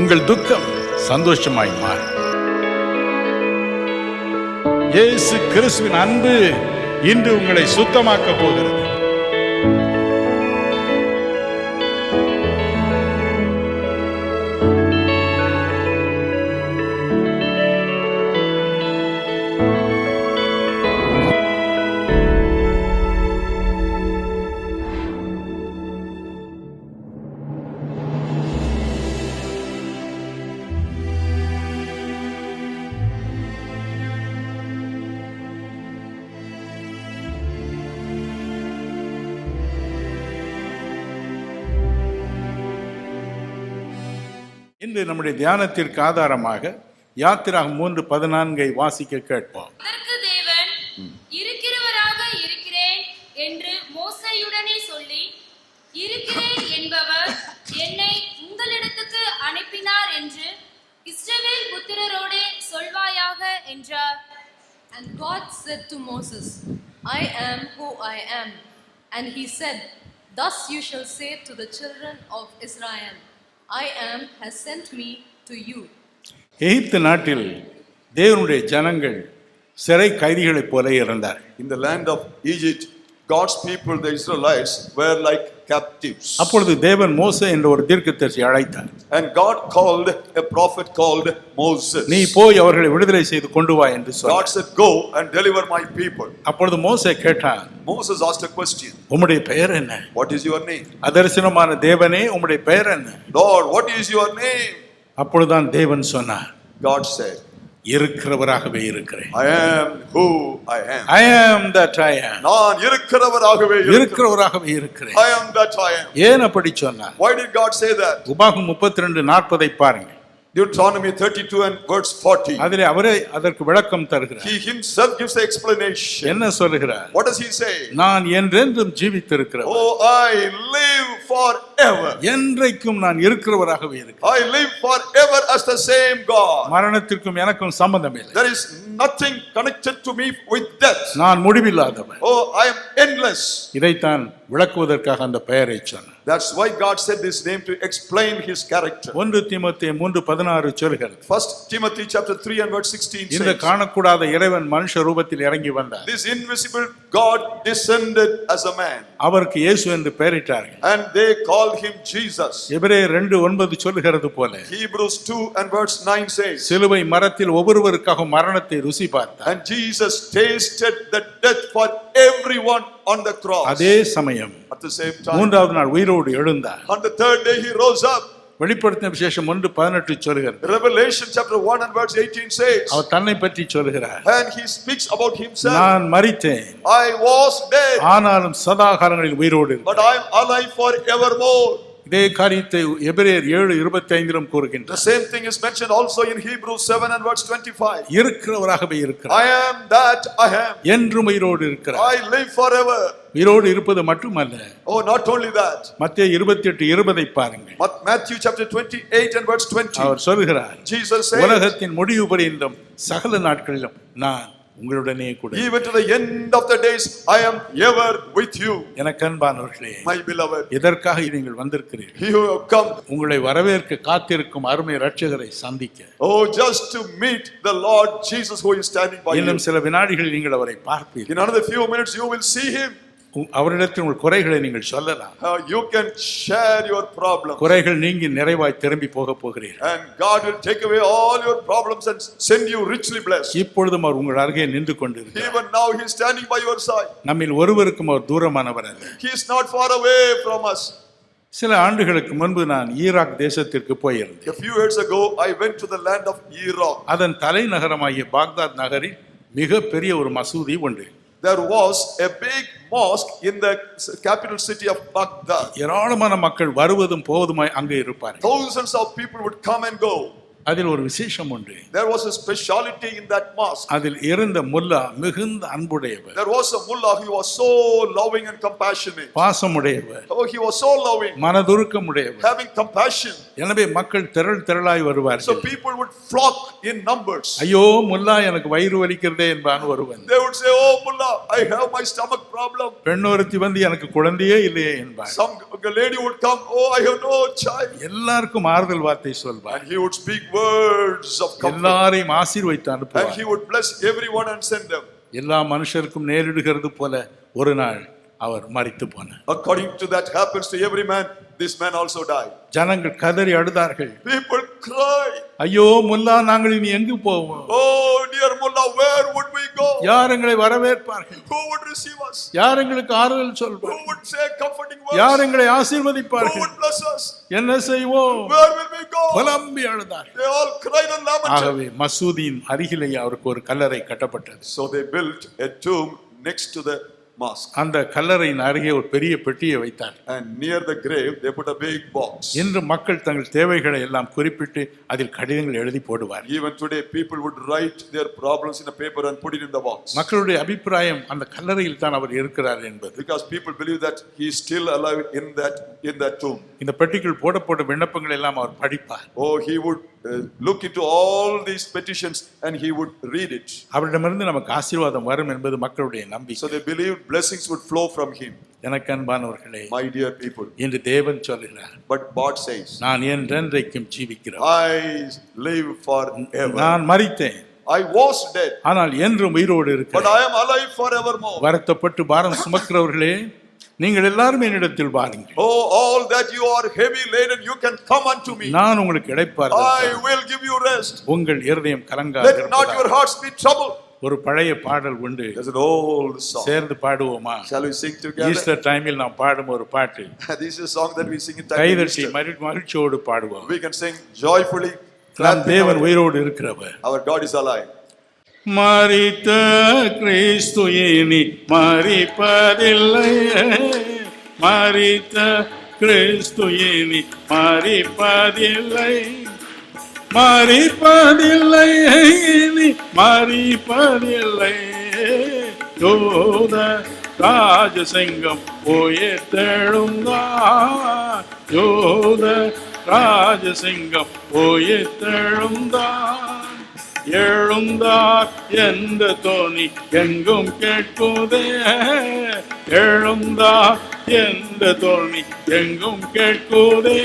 உங்கள் துக்கம் சந்தோஷமாய் மாறும். இயேசு கிறிஸ்துவின் அன்பு இன்று உங்களை சுத்தமாக்க போகிறது. இன்று நம்முடைய தியானத்திற்கு ஆதாரமாக யாத்திராகமம் 3:14 வாசிக்க கேட்போம். அதற்கு தேவன் இருக்கிறவராக இருக்கிறேன் என்று மோசேயுடனே சொல்லி, இருக்கிறேன் என்பவர் என்னை உங்களிடத்துக்கு அனுப்பினார் என்று இஸ்ரவேல் புத்திரரோடே சொல்வாயாக என்றார். And God said to Moses, I am who I am. And he said, thus you shall say to the children of Israel, I am has sent me to you. எகிப்து நாட்டில் தேவனுடைய ஜனங்கள் சிறை கைதிகளைப் போல இருந்தார். In the land of Egypt, God's people, the Israelites, were like captives. அப்பொழுது தேவன் மோசே என்ற ஒரு தீர்க்கதரிசியை அழைத்தார். And God called a prophet called Moses. நீ போய் அவர்களை விடுதலை செய்து கொண்டு வா என்று சொன்னார். God said, go and deliver my people. அப்பொழுது மோசே கேட்டான், Moses asked a question. உம்முடைய பெயர் என்ன? What is your name? அதரிசனமான தேவனே, உம்முடைய பெயர் என்ன? Lord, what is your name? அப்பொழுதுதான் தேவன் சொன்னார், God said, இருக்கிறவராகவே இருக்கிறேன். I am who I am. I am that I am. நான் இருக்கிறவராகவே இருக்கிறவராகவே இருக்கிறேன். I am that I am. ஏன் அப்படி சொன்னார்? Why did God say that? உபாகமம் 32:40 பாருங்க. Deuteronomy 32 and verse 40. அதிலே அவரே அதற்கு விளக்கம் தருகிறார். He himself gives the explanation. என்ன சொல்லுகிறார்? What does he say? நான் என்றென்றும் ஜீவித்திருக்கிறவர். Oh, I live forever. என்றைக்கும் நான் இருக்கிறவராகவே இருக்கிறேன். I live forever as the same God. மரணத்திற்கும் எனக்கும் சம்பந்தம் இல்லை. There is nothing connected to me with death. நான் முடிவில்லாதவன். Oh, I am endless. இதைத்தான் விளக்குவதற்காக அந்த பெயரை சொன்னார். That's why God said this name, to explain his character. 1 தீமோத்தேயு 3:16 சொல்கிறது. 1 Timothy chapter 3 and verse 16 says, இந்த காணக்கூடாத இறைவன் மனுஷ ரூபத்தில் இறங்கி வந்தார். this invisible God descended as a man. அவருக்கு இயேசு என்று பெயரிட்டார்கள். And they called him Jesus. எபிரேயர் 2:9 சொல்கிறது போல, Hebrews 2 and verse 9 says, சிலுவை மரத்தில் ஒவ்வொருவருக்காக மரணத்தை ருசி பார்த்தார். and Jesus tasted the death for everyone on the cross. அதே சமயம் At the same time, மூன்றாவது நாள் உயிரோடு எழுந்தார். on the third day he rose up. வெளிப்படுத்தின விசேஷம் 1:18 சொல்கிறது. Revelation chapter 1 and verse 18 says, அவர் தன்னை பற்றி சொல்கிறார், and he speaks about himself. நான் மரித்தேன், I was dead, ஆனாலும் சதா காலங்களில் உயிரோடு இருக்கிறேன். but I am alive forevermore. இதே காரியத்தை எபிரேயர் 7:25 கூறுகின்றார். The same thing is mentioned also in Hebrews 7 and verse 25. இருக்கிறவராகவே இருக்கிறார். I am that I am. என்றும் உயிரோடு இருக்கிறார். I live forever. உயிரோடு இருப்பது மட்டுமல்ல, Oh, not only that. மத்தேயு 28:20 பாருங்கள். Matthew chapter 28 and verse 20. அவர் சொல்கிறார், Jesus says, உலகத்தின் முடிவு பரியந்தம் சகல நாட்களிலும் நான் உங்களுடனே கூட. even to the end of the days I am ever with you. எனக்கு அன்பானவர்களே, My beloved, எதற்காக நீங்கள் வந்திருக்கிறீர்கள்? you have come, உங்களை வரவேற்க காத்திருக்கும் அருமை இரட்சகரை சந்திக்க. oh, just to meet the Lord Jesus who is standing by you. இன்னும் சில வினாடிகளில் நீங்கள் அவரை பார்ப்பீர்கள். In another few minutes you will see him. அவரிடத்தில் உங்கள் குறைகளை நீங்கள் சொல்லலாம். You can share your problems. குறைகள் நீங்கி நிறைவாய் திரும்பி போக போகிறீர்கள். And God will take away all your problems and send you richly blessed. இப்பொழுதும் அவர் உங்கள் அருகே நின்று கொண்டிருக்கிறார். Even now he is standing by your side. நம்மில் ஒருவருக்கும் அவர் தூரமானவர் அல்ல. He is not far away from us. சில ஆண்டுகளுக்கு முன்பு நான் ஈராக் தேசத்திற்கு போயிருந்தேன். A few years ago I went to the land of Iraq. அதன் தலைநகரமாகிய பாக்தாத் நகரில் மிக பெரிய ஒரு மசூதி உண்டு. There was a big mosque in the capital city of Baghdad. ஏராளமான மக்கள் வருவதும் போவதுமாய் அங்கே இருப்பார்கள். Thousands of people would come and go. அதில் ஒரு விசேஷம் உண்டு. There was a speciality in that mosque. அதில் இருந்த முல்லா மிகுந்த அன்புடையவர், There was a mullah, he was so loving and compassionate. பாசமுடையவர், Oh, he was so loving, மனதுருக்கமுடையவர். having compassion. எனவே மக்கள் திரளாய் So வருவார்கள். people would flock in numbers. ஐயோ முல்லா எனக்கு வயிறு வலிக்கிறதே என்பான் ஒருவன். They would say, "Oh mullah, I have my stomach problem." பெண்ணொருத்தி வந்து எனக்கு குழந்தையே இல்லையே என்பான். Some lady would come, "Oh, I have no child." எல்லாருக்கும் ஆறுதல் வார்த்தை சொல்வார். And he would speak words of comfort. எல்லாரையும் ஆசீர்வதித்து And அனுப்புவார். he would bless everyone and send them. எல்லா மனுஷருக்கும் நேரிடுகிறது போல ஒரு நாள் அவர் மரித்து போனார். According to that happens to every man, this man also died. ஜனங்கள் கதறி அழுதார்கள். People cry, ஐயோ முல்லா நாங்கள் இனி எங்கு போவோம்? "Oh dear mullah, where would we go? யார் எங்களை வரவேற்பார்கள்? Who would receive us? யார் எங்களுக்கு ஆறுதல் Who சொல்வார்? would say comforting words? யார் எங்களை Who ஆசீர்வதிப்பார்கள்? would bless us? என்ன செய்வோம்? Where will we go?" புலம்பி அழுதார்கள். They all cried and lamented. ஆகவே மசூதியின் அருகிலே அவருக்கு ஒரு கல்லறை கட்டப்பட்டது. So they built a tomb next to the mosque. அந்த கல்லறையின் அருகே ஒரு பெரிய பெட்டியை வைத்தார். And near the grave, they put a big box. இன்று மக்கள் தங்கள் தேவைகளை எல்லாம் குறிப்பிட்டு அதில் கடிதங்கள் எழுதி போடுவார். Even today, people would write their problems in a paper and put it in the box. மக்களுடைய அபிப்பிராயம் அந்த கல்லறையில் தான் அவர் இருக்கிறார் என்பது. Because people believe that he is still alive in that tomb. இந்த பெட்டிக்குள் போடப்பட்ட விண்ணப்பங்கள் எல்லாம் அவர் படிப்பார். Oh, he would look into all these petitions and he would read it. அவரிடமிருந்து நமக்கு ஆசீர்வாதம் வரும் என்பது மக்களுடைய நம்பிக்கை. So they believed blessings would flow from him. எனக்கு அன்பானவர்களே, My dear people, இன்று தேவன் சொல்கிறார், but God says, நான் என்றென்றைக்கும் ஜீவிக்கிறேன். I live forever. நான் மரித்தேன், I was dead, ஆனால் என்றும் உயிரோடு but இருக்கிறேன். I am alive forevermore. வருத்தப்பட்டு பாரம் சுமக்கிறவர்களே, நீங்கள் எல்லாரும் என்னிடத்தில் வாருங்கள். Oh, all that you are heavy laden, you can come unto me. நான் உங்களுக்கு இளைப்பாறுதல் I தருவேன். will give you rest. உங்கள் இருதயம் Let கலங்காது. not your hearts be troubled. ஒரு பழைய பாடல் உண்டு, There's an old song. சேர்ந்து பாடுவோமா? Shall we sing together? Easter டைமில் நாம் பாடும் ஒரு பாட்டு, This is a song that we sing in time of கைதட்டி Easter. மகிழ்ச்சியோடு பாடுவோம். We can sing joyfully. நம் clapping தேவன் our- உயிரோடு இருக்கிறவர். Our God is alive. மரித்த கிறிஸ்து இனி மரிப்பதில்லை, மரித்த கிறிஸ்து இனி மரிப்பதில்லை, மரிப்பதில்லை, இனி மரிப்பதில்லை. யோத ராஜசிங்கம் உயிர்த்தெழுந்தார், யோத ராஜசிங்கம் உயிர்த்தெழுந்தார், எழுந்தார் என்ற தோனி எங்கும் கேட்குதே, எழுந்தார் என்ற தோனி எங்கும் கேட்குதே,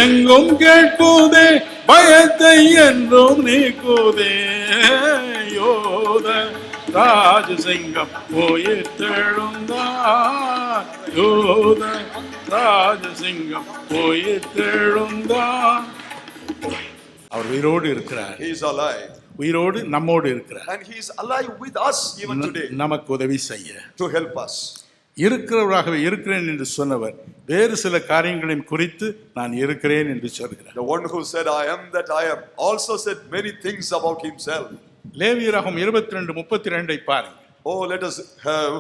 எங்கும் கேட்குதே, பயத்தை என்றும் நீக்குதே. யோத ராஜசிங்கம் உயிர்த்தெழுந்தார், யோத ராஜசிங்கம் உயிர்த்தெழுந்தார். அவர் உயிரோடு இருக்கிறார், He is alive. உயிரோடு நம்மோடு இருக்கிறார். And He is alive with us even today நமக்கு உதவி செய்ய to help us. இருக்கிறவராகவே இருக்கிறேன் என்று சொன்னவர் வேறு சில காரியங்களையும் குறித்து நான் இருக்கிறேன் என்று சொல்கிறார். The one who said, "I am that I am," also said many things about himself. லேவியராகமம் 22:32 பாருங்கள். Oh, let us have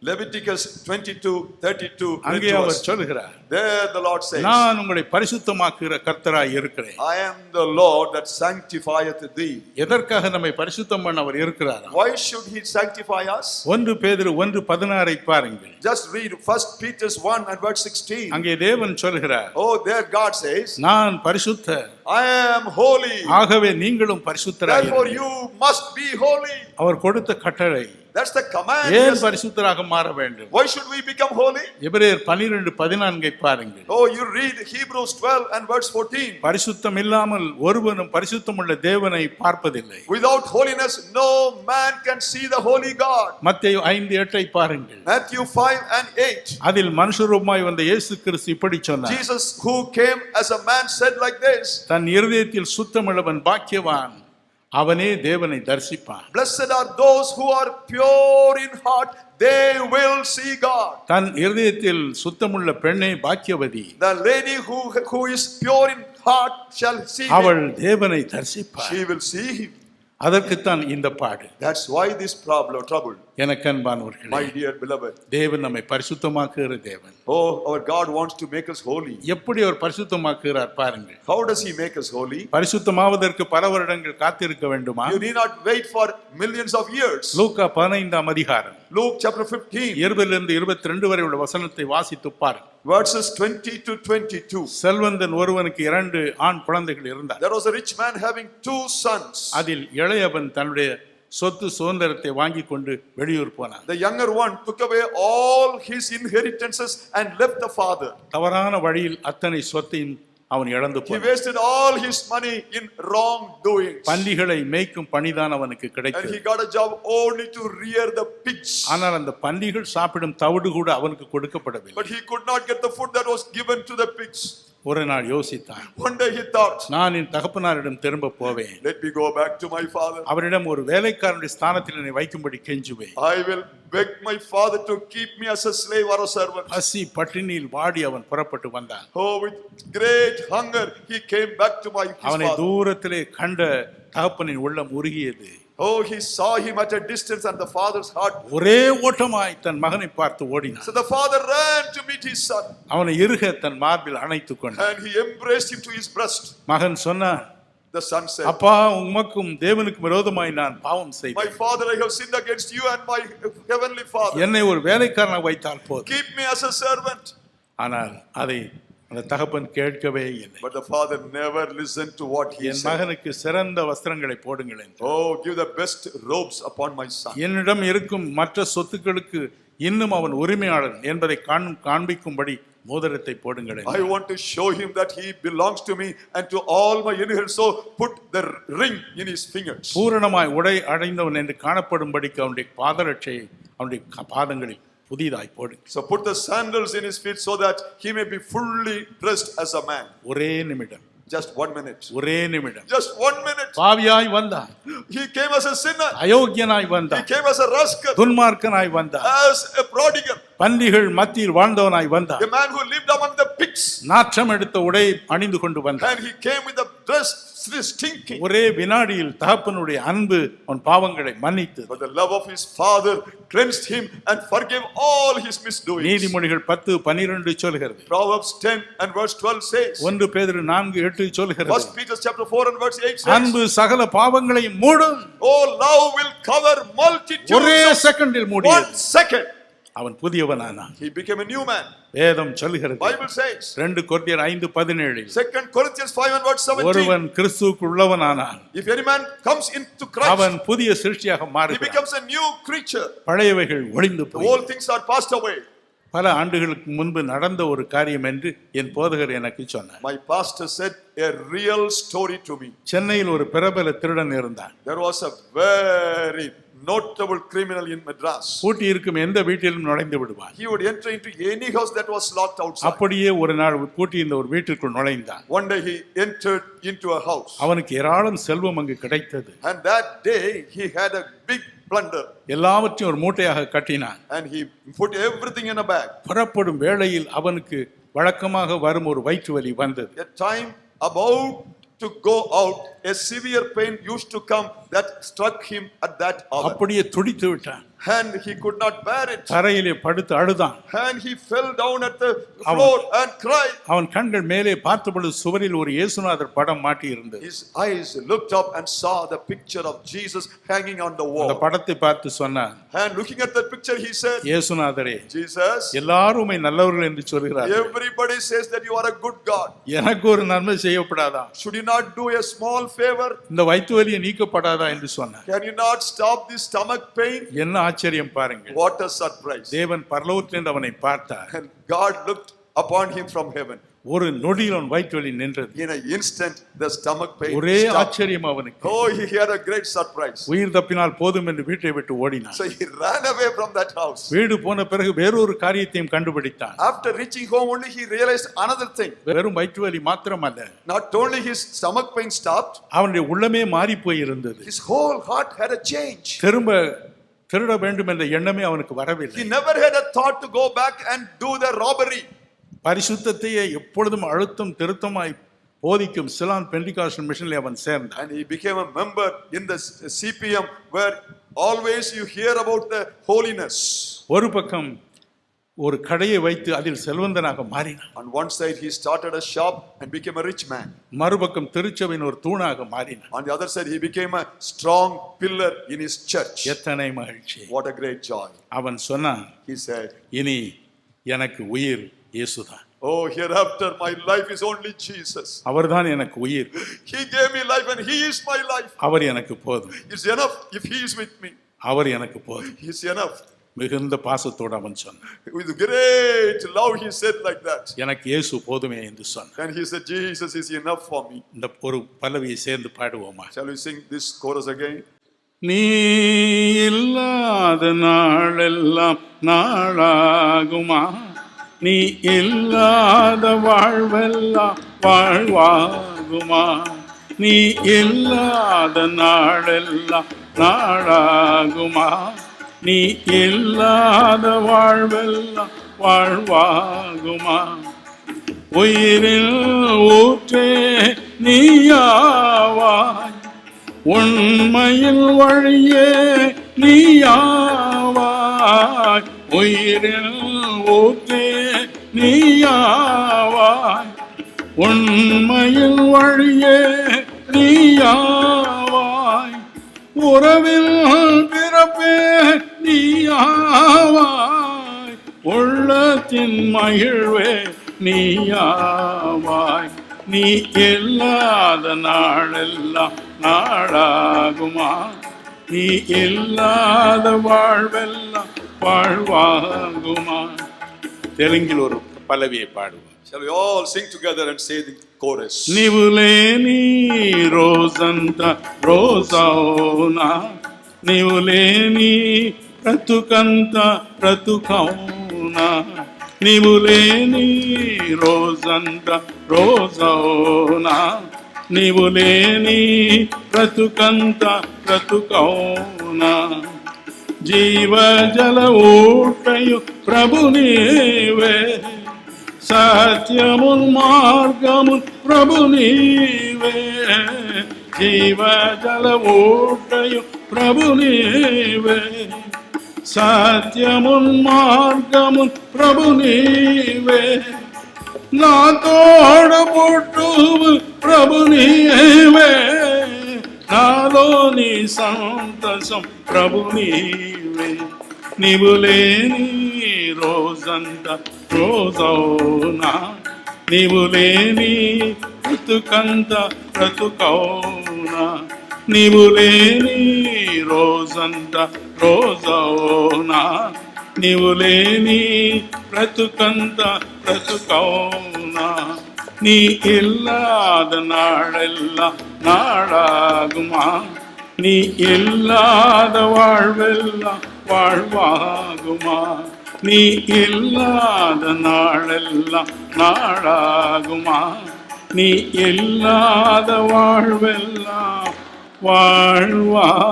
Leviticus 22:32. அங்கே அவர் சொல்கிறார், There the Lord says, நான் உங்களை பரிசுத்தமாக்குகிற கர்த்தராய் இருக்கிறேன். "I am the Lord that sanctifieth thee." எதற்காக நம்மை பரிசுத்தம் பண்ண அவர் இருக்கிறார்? Why should He sanctify us? 1 பேதுரு 1:16 பாருங்கள். Just read 1 Peter 1 and verse 16. அங்கே தேவன் சொல்கிறார், Oh, there God says, நான் பரிசுத்தர், "I am holy, ஆகவே நீங்களும் பரிசுத்தராய் therefore இருங்கள்." you must be holy. அவர் கொடுத்த கட்டளை. That's the command. ஏன் Yes. பரிசுத்தராக மாற வேண்டும்? Why should we become holy? எபிரேயர் 12:14 பாருங்கள். Oh, you read Hebrews 12 and verse 14. பரிசுத்தம் இல்லாமல் ஒருவனும் பரிசுத்தமுள்ள தேவனை பார்ப்பதில்லை. Without holiness, no man can see the holy God. மத்தேயு 5:8 பாருங்கள். Matthew 5 and 8. அதில் மனுஷரூபமாய் வந்த இயேசு கிறிஸ்து இப்படி சொன்னார், Jesus who came as a man said like this, தன் இருதயத்தில் சுத்தமுள்ளவன் பாக்கியவான், அவனே தேவனை தரிசிப்பான். "Blessed are those who are pure in heart, they will see God." தன் இருதயத்தில் சுத்தமுள்ள பெண்ணே பாக்கியவதி, The lady who is pure in heart shall see அவள் him. தேவனை தரிசிப்பாள். She will see him. அதற்குத்தான் இந்த பாடு. That's why this problem, trouble. எனக்கு அன்பானவர்களே, My dear beloved. தேவன் நம்மை பரிசுத்தமாக்குகிற தேவன். Oh, our God wants to make us holy. எப்படி அவர் பரிசுத்தமாக்குகிறார் பாருங்கள். How does he make us holy? பரிசுத்தமாவதற்கு பல வருடங்கள் காத்திருக்க வேண்டுமா? You need not wait for millions of years. லூக்கா 15ஆம் அதிகாரம் Luke chapter 15. 20 22 வரை உள்ள வசனத்தை வாசித்து பாருங்கள். Verses 20 to 22. செல்வந்தன் ஒருவனுக்கு 2 ஆண் குழந்தைகள் இருந்தார். There was a rich man having 2 sons. அதில் இளையவன் தன்னுடைய சொத்து சுதந்திரத்தை வாங்கி கொண்டு வெளியூர் போனான். The younger one took away all his inheritances and left the father. தவறான வழியில் அத்தனை சொத்தையும் அவன் இழந்து He போனான். wasted all his money in wrong doings. பன்றிகளை மேய்க்கும் பணிதான் அவனுக்கு And கிடைத்தது. he got a job only to rear the pigs. ஆனால் அந்த பன்றிகள் சாப்பிடும் தவிடு கூட அவனுக்கு கொடுக்கப்படவில்லை. But he could not get the food that was given to the pigs. ஒரு நாள் யோசித்தான், One day he thought, நான் என் தகப்பனாரிடம் திரும்ப போவேன், let me go back to my father. அவரிடம் ஒரு வேலைக்காரனுடைய ஸ்தானத்தில் என்னை வைக்கும்படி கெஞ்சுவேன். I will beg my father to keep me as a slave or a servant. பசி பட்டினியில் வாடி அவன் புறப்பட்டு வந்தான். Oh, with great hunger he came back to his அவனை father. தூரத்திலே கண்ட தகப்பனின் உள்ளம் உருகியது. Oh, he saw him at a distance and the father's heart. ஒரே ஓட்டமாய் தன் மகனை பார்த்து ஓடினான். So the father ran to meet his son. அவனை இறுக தன் மார்பில் அணைத்துக் கொண்டான். And he embraced him to his breast. மகன் சொன்னான், The son said, அப்பா, உமக்கும் தேவனுக்கும் விரோதமாய் நான் பாவம் my செய்தேன். father, I have sinned against you and my heavenly father. என்னை ஒரு வேலைக்காரனாக வைத்தால் போதும். Keep me as a servant. ஆனால் அதை அந்த தகப்பன் கேட்கவே இல்லை. But the father never listened to what he N said. மகனுக்கு சிறந்த வஸ்திரங்களை போடுங்கள் என்றார். Oh, give the best robes upon my son. என்னிடம் இருக்கும் மற்ற சொத்துக்களுக்கு இன்னும் அவன் உரிமையாளன் என்பதை காண்பிக்கும்படி மோதிரத்தை போடுங்கள் I want to show him that he belongs to me and to all my inheritance. So put the ring in his fingers. பூரணமாய் உடை அடைந்தவன் என்று காணப்படும்படிக்கு அவனுடைய பாதரட்சையை அவனுடைய பாதங்களில் புதிதாய் போடு. So put the sandals in his feet so that he may be fully dressed as a man. ஒரே நிமிடம், Just 1 minute. ஒரே நிமிடம். Just 1 minute. பாவியாய் வந்தான், He came as a sinner. அயோக்கியனாய் He வந்தான், came as a rascal. துன்மார்க்கனாய் வந்தான், As a prodigal. பன்றிகள் மத்தியில் வாழ்ந்தவனாய் வந்தான், A man who lived among the pigs. நாற்றம் எடுத்த உடை அணிந்து கொண்டு வந்தான். And he came with a dress stinking. ஒரே வினாடியில் தகப்பனுடைய அன்பு அவன் பாவங்களை மன்னித்தது. But the love of his father cleansed him and forgave all his misdoings. நீதிமொழிகள் 10:12 சொல்கிறது. Proverbs 10 and verse 12 says. 1 பேதுரு 4:8 சொல்கிறது. 1 Peter chapter 4 and verse 8 says. அன்பு சகல பாவங்களையும் மூடும். Oh, love will cover multitudes. ஒரே செகண்டில் மூடியது. 1 second. அவன் புதியவனானான். He became a new man. வேதம் சொல்கிறது. Bible says. 2 கொரிந்தியர் 5:17. 2 Corinthians 5 and verse 17. ஒருவன் கிறிஸ்துவுக்குள் உள்ளவனானான், If any man comes into Christ, அவன் புதிய சிருஷ்டியாக he மாறுகிறான். becomes a new creature. பழையவைகள் ஒழிந்து All போய் things are passed away. பல ஆண்டுகளுக்கு முன்பு நடந்த ஒரு காரியம் என்று என் போதகர் எனக்கு சொன்னார். My pastor said a real story to me. சென்னையில் ஒரு பிரபல திருடன் இருந்தான். There was a very notable criminal in Madras. பூட்டி இருக்கும் எந்த வீட்டிலும் நுழைந்து விடுவான். He would enter into any house that was locked outside. அப்படியே ஒரு நாள் பூட்டி இந்த ஒரு வீட்டிற்குள் நுழைந்தான். One day he entered into a house. அவனுக்கு ஏராளம் செல்வம் அங்கு கிடைத்தது. And that day he had a big plunder. எல்லாவற்றையும் ஒரு மூட்டையாக கட்டினான். And he put everything in a bag. புறப்படும் வேளையில் அவனுக்கு வழக்கமாக வரும் ஒரு வயிற்று வலி வந்தது. A time about to go out, a severe pain used to come that struck him at that hour. அப்படியே துடித்து விட்டான். And he could not bear it. தரையிலே படுத்து அழுதான். And he fell down at the floor and cried. அவன் கண்கள் மேலே பார்த்தபொழுது சுவரில் ஒரு இயேசுநாதர் படம் மாட்டி இருந்தது. His eyes looked up and saw the picture of Jesus hanging on the அந்த wall. படத்தை பார்த்து சொன்னான், And looking at that picture, he said, இயேசுநாதரே, Jesus, எல்லாரும் உம்மை நல்லவர்கள் என்று சொல்கிறார்கள். everybody says that you are a good God. எனக்கு ஒரு நன்மை செய்யப்படாதா? Should you not do a small favor? இந்த வயிற்று வலியை நீக்கப்படாதா என்று சொன்னான். Can you not stop this stomach pain? என்ன ஆச்சரியம் பாருங்கள். What a surprise. தேவன் பரலோகத்திலிருந்து அவனை பார்த்தார். And God looked upon him from heaven. ஒரு நொடியில் அவன் வயிற்று வலி நின்றது. In an instant, the stomach pain ஒரே stopped. ஆச்சரியம் அவனுக்கு. Oh, he had a great surprise. உயிர் தப்பினால் போதும் என்று வீட்டை விட்டு ஓடினான். So he ran away from that house. வீடு போன பிறகு வேறொரு காரியத்தையும் கண்டுபிடித்தான். After reaching home only, he realized another thing. வெறும் வயிற்று வலி மாத்திரமல்ல, Not only his stomach pain stopped, அவனுடைய உள்ளமே மாறி போய் இருந்தது. his whole heart had a change. திரும்ப திருட வேண்டும் என்ற எண்ணமே அவனுக்கு He வரவில்லை. never had a thought to go back and do the robbery. பரிசுத்தத்தையே எப்பொழுதும் அழுத்தம் திருத்தமாய் போதிக்கும் சிலான் பெண்டிகாஸ்டல் மிஷனில் அவன் சேர்ந்தான். And he became a member in the CPM where always you hear about the holiness. ஒரு பக்கம் ஒரு கடையை வைத்து அதில் செல்வந்தனாக மாறினான். On one side he started a shop and became a rich man. மறுபக்கம் திருச்சபையின் ஒரு தூணாக மாறினான். On the other side he became a strong pillar in his church. எத்தனை மகிழ்ச்சி! What a great joy. அவன் சொன்னான், He said, இனி எனக்கு உயிர் இயேசுதான். oh, hereafter my life is only Jesus. அவர்தான் எனக்கு உயிர். He gave me life and he is my life. அவர் எனக்கு போதும். It's enough if he is with me. அவர் எனக்கு போதும். He's enough. மிகுந்த பாசத்தோடு அவன் சொன்னான். With great love he said like that. எனக்கு இயேசு போதுமே என்று சொன்னான். And he said, Jesus is enough for me. இந்த ஒரு பல்லவியை சேர்ந்து பாடுவோமா? Shall we sing this chorus again? நீ இல்லாத நாளெல்லாம் நாளாகுமா, நீ இல்லாத வாழ்வெல்லாம் வாழ்வாகுமா, நீ இல்லாத நாளெல்லாம் நாளாகுமா, நீ இல்லாத வாழ்வெல்லாம் வாழ்வாகுமா, உயிரில் ஊற்றே நீயாவாய், உண்மையில் வழியே நீயாவாய், உயிரில் ஊற்றே நீயாவாய், உண்மையில் வழியே நீயாவாய், உறவில் பிறப்பே நீயாவாய், உள்ளத்தின் மகிழ்வே நீயாவாய், நீ இல்லாத நாளெல்லாம் நாளாகுமா, நீ இல்லாத வாழ்வெல்லாம் வாழ்வாகுமா. தெலுங்கில் ஒரு பல்லவியை பாடுவோம். Shall we all sing together and say the chorus? నీవులే నీ రోజంత రోజవునా, నీవులే నీ బ్రతుకంత బ్రతుకవునా, నీవులే నీ రోజంత రోజవునా, నీవులే నీ బ్రతుకంత బ్రతుకవునా, జీవజల ఊటయు ప్రభు నీవే, సత్యమున్ మార్గమున్ ప్రభు నీవే, జీవజల ఊటయు ప్రభు నీవే, సత్యమున్ మార్గమున్ ప్రభు నీవే, నా తోడు పుట్టువు ప్రభు నీవే, నాలోని సంతసం ప్రభు నీవే, నీవు లేని రోజంతా రోజవునా, నీవు లేని బ్రతుకంత బ్రతుకవునా, నీవు లేని రోజంతా రోజవునా, నీవు లేని బ్రతుకంత బ్రతుకవునా, நீ இல்லாத நாளெல்லாம் நாளாகுமா, நீ இல்லாத வாழ்வெல்லாம் வாழ்வாகுமா, நீ இல்லாத நாளெல்லாம் நாளாகுமா, நீ இல்லாத வாழ்வெல்லாம்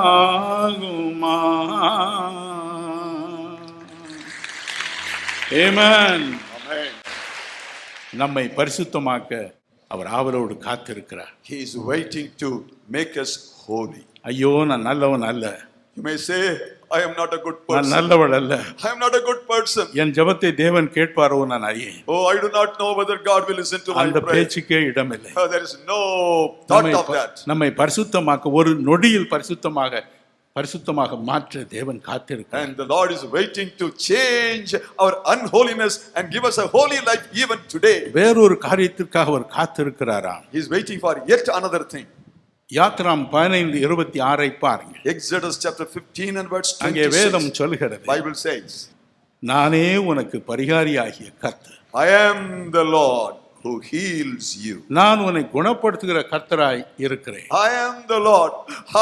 வாழ்வாகுமா. ஆமென். Amen. நம்மை பரிசுத்தமாக்க அவர் ஆவலோடு காத்திருக்கிறார். He is waiting to make us holy. ஐயோ நான் நல்லவன் அல்ல, You may say, I am not a good நான் person. நல்லவள் அல்ல, I am not a good person. என் ஜெபத்தை தேவன் கேட்பாரோ நான் அறியேன். Oh, I do not know whether God will listen to my அந்த prayer. பேச்சுக்கே இடமில்லை. There is no thought of that. நம்மை பரிசுத்தமாக்க ஒரு நொடியில் பரிசுத்தமாக மாற்ற தேவன் காத்திருக்கிறார். And the Lord is waiting to change our unholiness and give us a holy life even today. வேறொரு காரியத்திற்காக அவர் காத்திருக்கிறாராம். He is waiting for yet another thing. யாத்ராம் 15:26 பாருங்க. Exodus chapter 15 and verse அங்கே 26. வேதம் சொல்கிறது, Bible says, நானே உனக்கு பரிகாரியாகிய கர்த்தர், I am the Lord who heals you. நான் உன்னை குணப்படுத்துகிற கர்த்தராய் இருக்கிறேன். I am the Lord.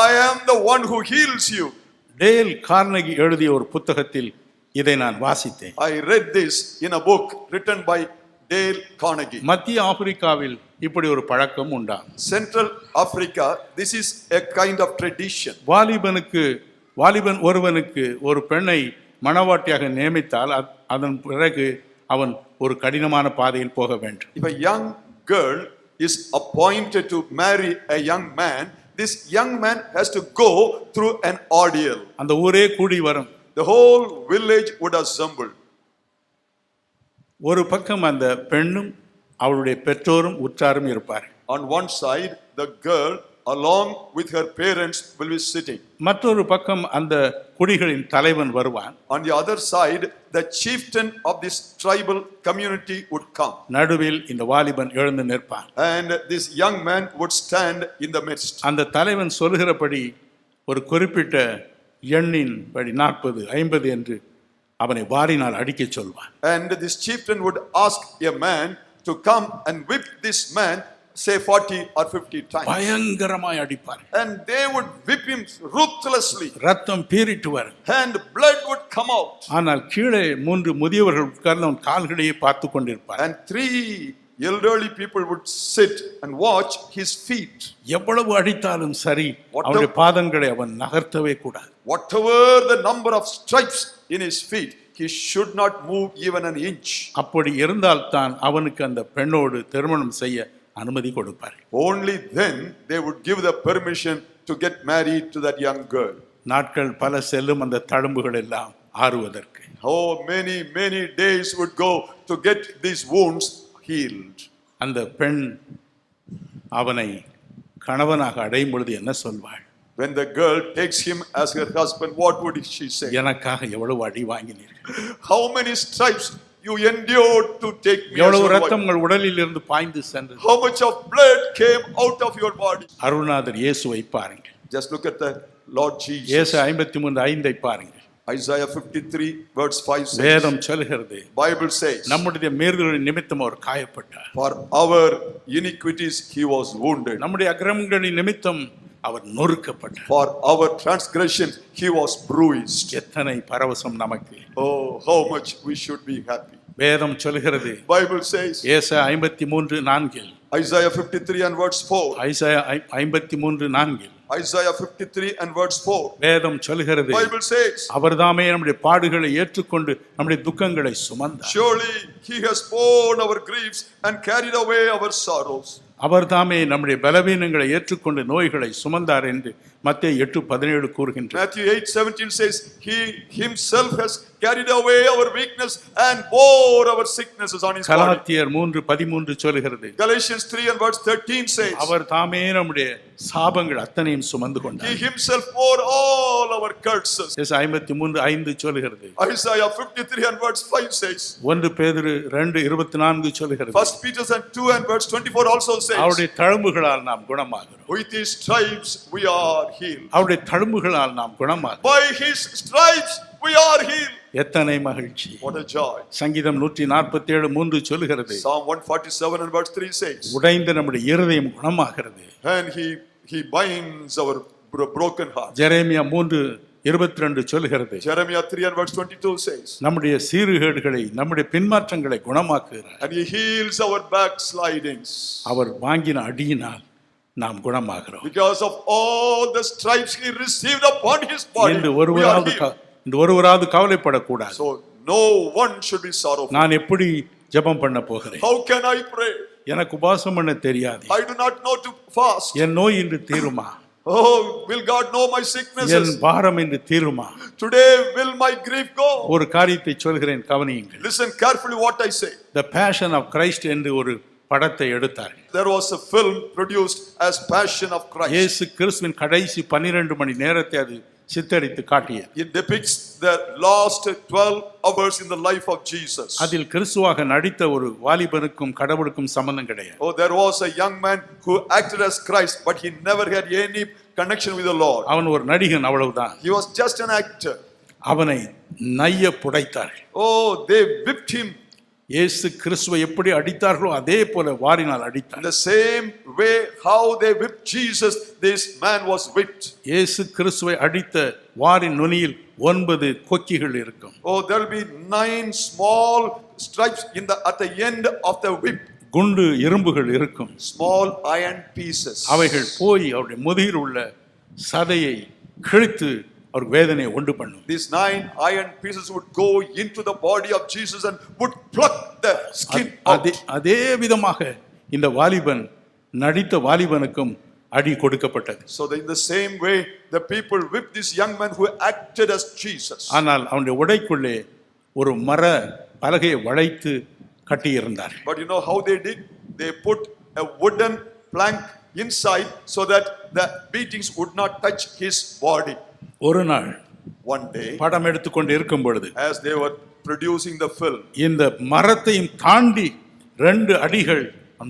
I am the one who heals you. Dale Carnegie எழுதிய ஒரு புத்தகத்தில் இதை நான் வாசித்தேன். I read this in a book written by Dale Carnegie. மத்திய ஆப்பிரிக்காவில் இப்படி ஒரு பழக்கம் உண்டாம். Central Africa, this is a kind of tradition. வாலிபன் ஒருவனுக்கு ஒரு பெண்ணை மணவாட்டியாக நியமித்தால் அதன் பிறகு அவன் ஒரு கடினமான பாதையில் போக வேண்டும். If a young girl is appointed to marry a young man, this young man has to go through an ordeal. அந்த ஊரே கூடி வரும். The whole village would assemble. ஒரு பக்கம் அந்த பெண்ணும் அவளுடைய பெற்றோரும் உற்றாரும் இருப்பார். On one side, the girl along with her parents will be sitting. மற்றொரு பக்கம் அந்த குடிகளின் தலைவன் வருவான். On the other side, the chieftain of this tribal community would come. நடுவில் இந்த வாலிபன் எழுந்து நிற்பான். And this young man would stand in the midst. அந்த தலைவன் சொல்கிறபடி ஒரு குறிப்பிட்ட எண்ணின் படி 40, 50 என்று அவனை வாரினால் அடிக்கச் சொல்வான். And this chieftain would ask a man to come and whip this man, say 40 or 50 times. பயங்கரமாய் அடிப்பார். And they would whip him ruthlessly. ரத்தம் பீறிட்டு வரும். And blood would come out. ஆனால் கீழே 3 முதியவர்கள் உட்கார்ந்து அவன் கால்களையே பார்த்து கொண்டிருப்பார். And 3 elderly people would sit and watch his feet. எவ்வளவு அடித்தாலும் சரி அவனுடைய பாதங்களை அவன் நகர்த்தவே கூடாது. Whatever the number of stripes in his feet, he should not move even an inch. அப்படி இருந்தால் தான் அவனுக்கு அந்த பெண்ணோடு திருமணம் செய்ய அனுமதி கொடுப்பார். Only then they would give the permission to get married to that young girl. நாட்கள் பல செல்லும் அந்த தழும்புகள் எல்லாம் ஆறுவதற்கு. Oh, many days would go to get these wounds healed. அந்த பெண் அவனை கணவனாக அடையும் பொழுது என்ன சொல்வாள்? When the girl takes him as her husband, what would she say? எனக்காக எவ்வளவு அடி வாங்கினீர்கள்? How many stripes you endured to take me as எவ்வளவு your wife? ரத்தம் உங்கள் உடலில் இருந்து பாய்ந்து சென்றது? How much of blood came out of your body? அருள்நாதர் இயேசுவை பாருங்கள். Just look at the Lord Jesus. இயேசு 53:5 பாருங்கள். Isaiah 53 verse 5 says, வேதம் சொல்கிறது, Bible says, நம்முடைய மீறுதலின் நிமித்தம் அவர் காயப்பட்டார். for our iniquities he was wounded. நம்முடைய அக்கிரமங்களின் நிமித்தம் அவர் நொறுக்கப்பட்டார். For our transgression he was bruised. எத்தனை பரவசம் நமக்கு. Oh, how much we should be happy. வேதம் சொல்கிறது, Bible says, ஏசாயா 53:4, Isaiah 53 and verse 4. Isaiah 53:4, Isaiah 53 and verse 4. வேதம் சொல்கிறது, Bible says, அவர்தாமே நம்முடைய பாடுகளை ஏற்றுக்கொண்டு நம்முடைய துக்கங்களை சுமந்தார். surely he has borne our griefs and carried away our sorrows. அவர்தாமே நம்முடைய பலவீனங்களை ஏற்றுக்கொண்டு நோய்களை சுமந்தார் என்று மத்தேயு 8:17 கூறுகின்றார். Matthew 8:17 says, he himself has carried away our weakness and bore our sicknesses on his body. கலாத்தியர் 3:13 சொல்கிறது, Galatians 3 and verse 13 says, அவர் தாமே நம்முடைய சாபங்கள் அத்தனையும் சுமந்து he கொண்டார். himself bore all our curses. ஏசாயா 53:5 சொல்கிறது, Isaiah 53 and verse 5 says, 1 பேதுரு 2:24 சொல்கிறது, 1 Peter 2 and verse 24 also says, அவருடைய தழும்புகளால் நாம் குணமாகிறோம். with his stripes we are healed. அவருடைய தழும்புகளால் நாம் குணமாகிறோம். By his stripes we are healed. எத்தனை மகிழ்ச்சி. What a joy. சங்கீதம் 147:3 சொல்கிறது, Psalm 147 and verse 3 says, உடைந்த நம்முடைய இருதயம் குணமாகிறது. and he binds our broken heart. Jeremiah 3:22 சொல்கிறது, Jeremiah 3 and verse 22 says, நம்முடைய சீர்கேடுகளை நம்முடைய பின்மாற்றங்களை குணமாக்குகிறார். and he heals our backslidings. அவர் வாங்கின அடியினால் நாம் குணமாகிறோம். Because of all the stripes he received upon his body, என்று we are healed. ஒருவராவது கவலைப்படக்கூடாது. So no one should be sorrowful. நான் எப்படி ஜெபம் பண்ண போகிறேன்? How can I pray? எனக்கு உபவாசம் பண்ண தெரியாது. I do not know to fast. என் நோய் இன்று தீருமா? Oh, will God know my N sicknesses? பாரம் இன்று தீருமா? Today will my grief go? ஒரு காரியத்தை சொல்கிறேன், கவனியுங்கள். Listen carefully what I say. The Passion of Christ என்று ஒரு படத்தை எடுத்தார். There was a film produced as Passion of Christ. இயேசு கிறிஸ்துவின் கடைசி 12 மணி நேரத்தை அது சித்தரித்து காட்டியது. It depicts the last 12 hours in the life of Jesus. அதில் கிறிஸ்துவாக நடித்த ஒரு வாலிபனுக்கும் கடவுளுக்கும் சம்பந்தம் கிடையாது. Oh, there was a young man who acted as Christ, but he never had any connection with the Lord. அவன் ஒரு நடிகன், அவ்வளவுதான். He was just an actor. அவனை நைய புடைத்தார்கள். Oh, they whipped him. இயேசு கிறிஸ்துவை எப்படி அடித்தார்களோ அதே போல வாரினால் In அடித்தார். the same way how they whipped Jesus, this man was whipped. இயேசு கிறிஸ்துவை அடித்த வாரின் நுனியில் 9 கொக்கிகள் இருக்கும். Oh, there will be 9 small stripes at the end of the whip. குண்டு இரும்புகள் இருக்கும். Small iron pieces. அவைகள் போய் அவருடைய முதுகில் உள்ள சதையை கிழித்து அவருக்கு வேதனையை உண்டு பண்ணும். These 9 iron pieces would go into the body of Jesus and would pluck the skin out. அதே விதமாக இந்த வாலிபன் நடித்த வாலிபனுக்கும் அடி கொடுக்கப்பட்டது. So in the same way, the people whipped this young man who acted as Jesus. ஆனால் அவனுடைய உடைக்குள்ளே ஒரு மர பலகையை வளைத்து கட்டியிருந்தார். But you know how they did? They put a wooden plank inside so that the beatings would not touch his body. ஒரு நாள் One day, படம் எடுத்துக்கொண்டு இருக்கும் பொழுது as they were producing the film, இந்த மரத்தையும் தாண்டி 2 அடிகள்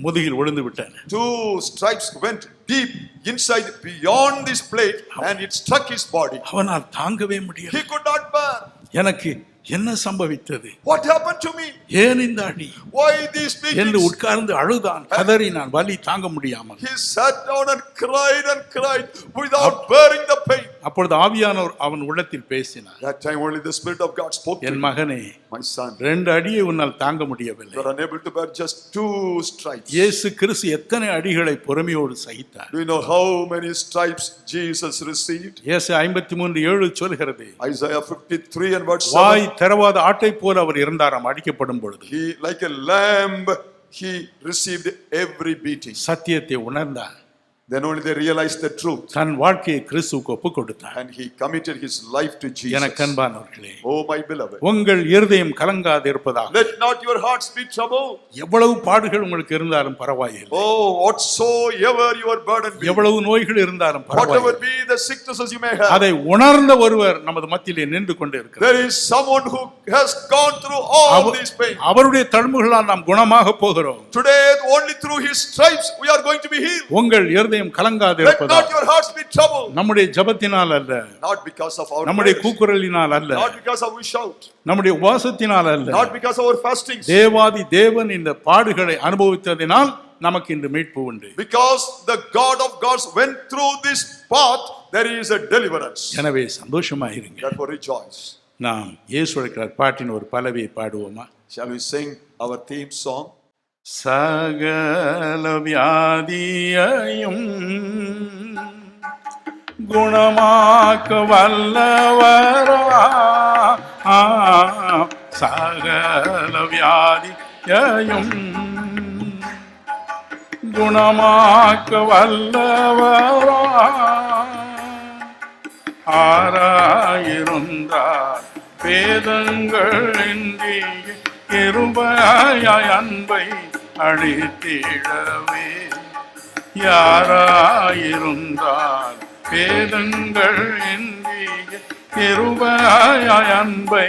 முதுகில் விழுந்து விட்டன. 2 stripes went deep inside beyond this plate and it struck his body. அவனால் தாங்கவே முடியல. He could not bear. எனக்கு என்ன சம்பவித்தது, What happened to me? ஏன் இந்த அடி Why these என்று beatings? உட்கார்ந்து அழுதான், கதறினான், வலி தாங்க முடியாமல். He sat down and cried without bearing the pain. அப்பொழுது ஆவியானவர் அவன் உள்ளத்தில் பேசினார். That time only the Spirit of God spoke to N him. மகனே, My son, 2 அடியை உன்னால் தாங்க முடியவில்லை. you are unable to bear just 2 stripes. இயேசு கிறிஸ்து எத்தனை அடிகளை பொறுமையோடு சகித்தார். Do you know how many stripes Jesus received? இயேசு 53:7 சொல்கிறது, Isaiah 53 and verse 7. வாய் திறவாத ஆட்டை போல அவர் இருந்தாராம் அடிக்கப்படும் பொழுது. He, like a lamb, he received every beating. சத்தியத்தை உணர்ந்தார். Then only they realized the truth. தன் வாழ்க்கையை கிறிஸ்துவுக்கு ஒப்புக் கொடுத்தார். And he committed his life to Jesus. எனக்கு அன்பானவர்களே, Oh my beloved, உங்கள் இருதயம் கலங்காது இருப்பதாக. let not your hearts be troubled. எவ்வளவு பாடுகள் உங்களுக்கு இருந்தாலும் பரவாயில்லை, Oh, whatsoever your burden be, எவ்வளவு நோய்கள் இருந்தாலும் whatever பரவாயில்லை, be the sicknesses you may have, அதை உணர்ந்த ஒருவர் நமது மத்தியிலே நின்று கொண்டு இருக்கிறார். there is someone who has gone through all these pains. அவருடைய தழும்புகளால் நாம் குணமாக போகிறோம். Today, only through his stripes we are going to be healed. உங்கள் இருதயம் கலங்காது Let இருப்பதாக. not your hearts be troubled. நம்முடைய ஜெபத்தினால் அல்ல, Not because of our நம்முடைய prayers, கூக்குரலினால் அல்ல, not because of we shout, நம்முடைய உபவாசத்தினால் அல்ல, not because of our fastings, தேவாதி தேவன் இந்த பாடுகளை அனுபவித்ததினால் நமக்கு இன்று மீட்பு உண்டு. because the God of gods went through this path, there is a deliverance. எனவே சந்தோஷமாயிருங்க. Therefore rejoice. நாம் இயேசு அழைக்கிறார் பாட்டின் ஒரு பல்லவியை பாடுவோமா? Shall we sing our theme song? சகல வியாதியையும் குணமாக்க வல்லவரா, சகல வியாதியையும் குணமாக்க வல்லவரா, ஆராயிருந்தார் வேதங்கள் இன்றி கிருபையாய் அன்பை அளித்திடவே, யாராயிருந்தால் வேதங்கள் இன்றி கிருபையாய் அன்பை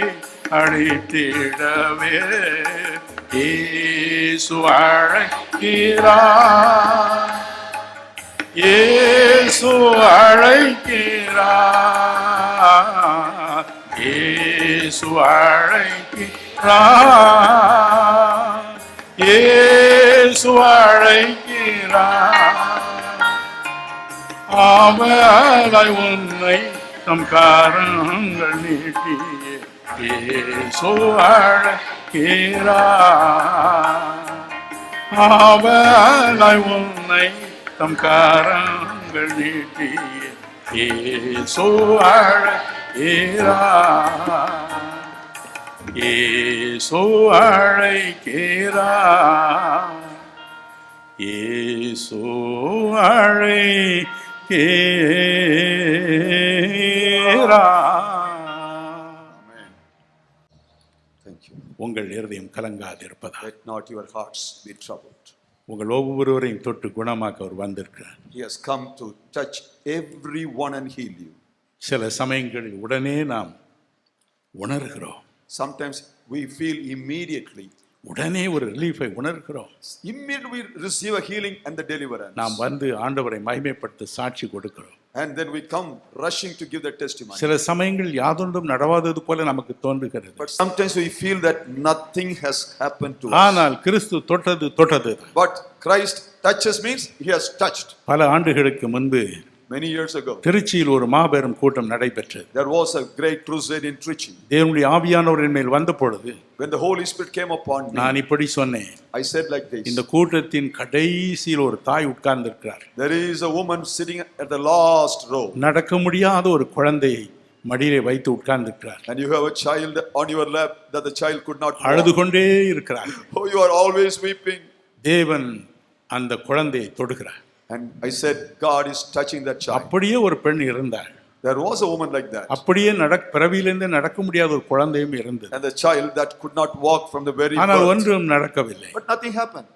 அளித்திடவே, இயேசு அழைக்கிறார், இயேசு அழைக்கிறார், இயேசு அழைக்கிறார், இயேசு அழைக்கிறார், அவளாய் உன்னை தம் கரங்கள் நீட்டியே இயேசு அழைக்கிறார், அவளாய் உன்னை தம் கரங்கள் நீட்டியே இயேசு அழைக்கிறார், இயேசு அழைக்கிறார், இயேசு அழைக்கிறார். Thank you. உங்கள் இருதயம் கலங்காதிருப்பதா. Let not your hearts be troubled. உங்கள் ஒவ்வொருவரையும் தொட்டு குணமாக்க அவர் வந்திருக்கிறார். He has come to touch everyone and heal you. சில சமயங்களில் உடனே நாம் உணர்கிறோம், Sometimes we feel immediately உடனே ஒரு ரிலீஃபை உணர்கிறோம். we receive a healing and the deliverance. நாம் வந்து ஆண்டவரை மகிமைப்படுத்த சாட்சி கொடுக்கிறோம். And then we come rushing to give the testimony. சில சமயங்கள் யாதொன்றும் நடவாதது போல நமக்கு தோன்றுகிறது. But sometimes we feel that nothing has happened to us. ஆனால் கிறிஸ்து தொட்டது. But Christ touches means he has touched. பல ஆண்டுகளுக்கு முன்பு Many years ago, திருச்சியில் ஒரு மாபெரும் கூட்டம் நடைபெற்றது. there was a great crusade in Trichy. தேவனுடைய ஆவியானவர் என் மேல் வந்த பொழுது When the Holy Spirit came upon me, நான் இப்படி சொன்னேன், I said like this. இந்த கூட்டத்தின் கடைசியில் ஒரு தாய் உட்கார்ந்திருக்கிறார். There is a woman sitting at the last row. நடக்க முடியாத ஒரு குழந்தையை மடியிலே வைத்து உட்கார்ந்திருக்கிறார். And you have a child on your lap that the child could not அழுது walk. கொண்டே இருக்கிறார். Oh, you are always weeping. தேவன் அந்த குழந்தையை தொடுகிறார். And I said, God is touching that child. அப்படியே ஒரு பெண் இருந்தாள். There was a woman like that. அப்படியே பிறவியிலிருந்து நடக்க முடியாத ஒரு குழந்தையும் இருந்தது. And the child that could not walk from the very ஆனால் birth. ஒன்றும் நடக்கவில்லை. But nothing happened.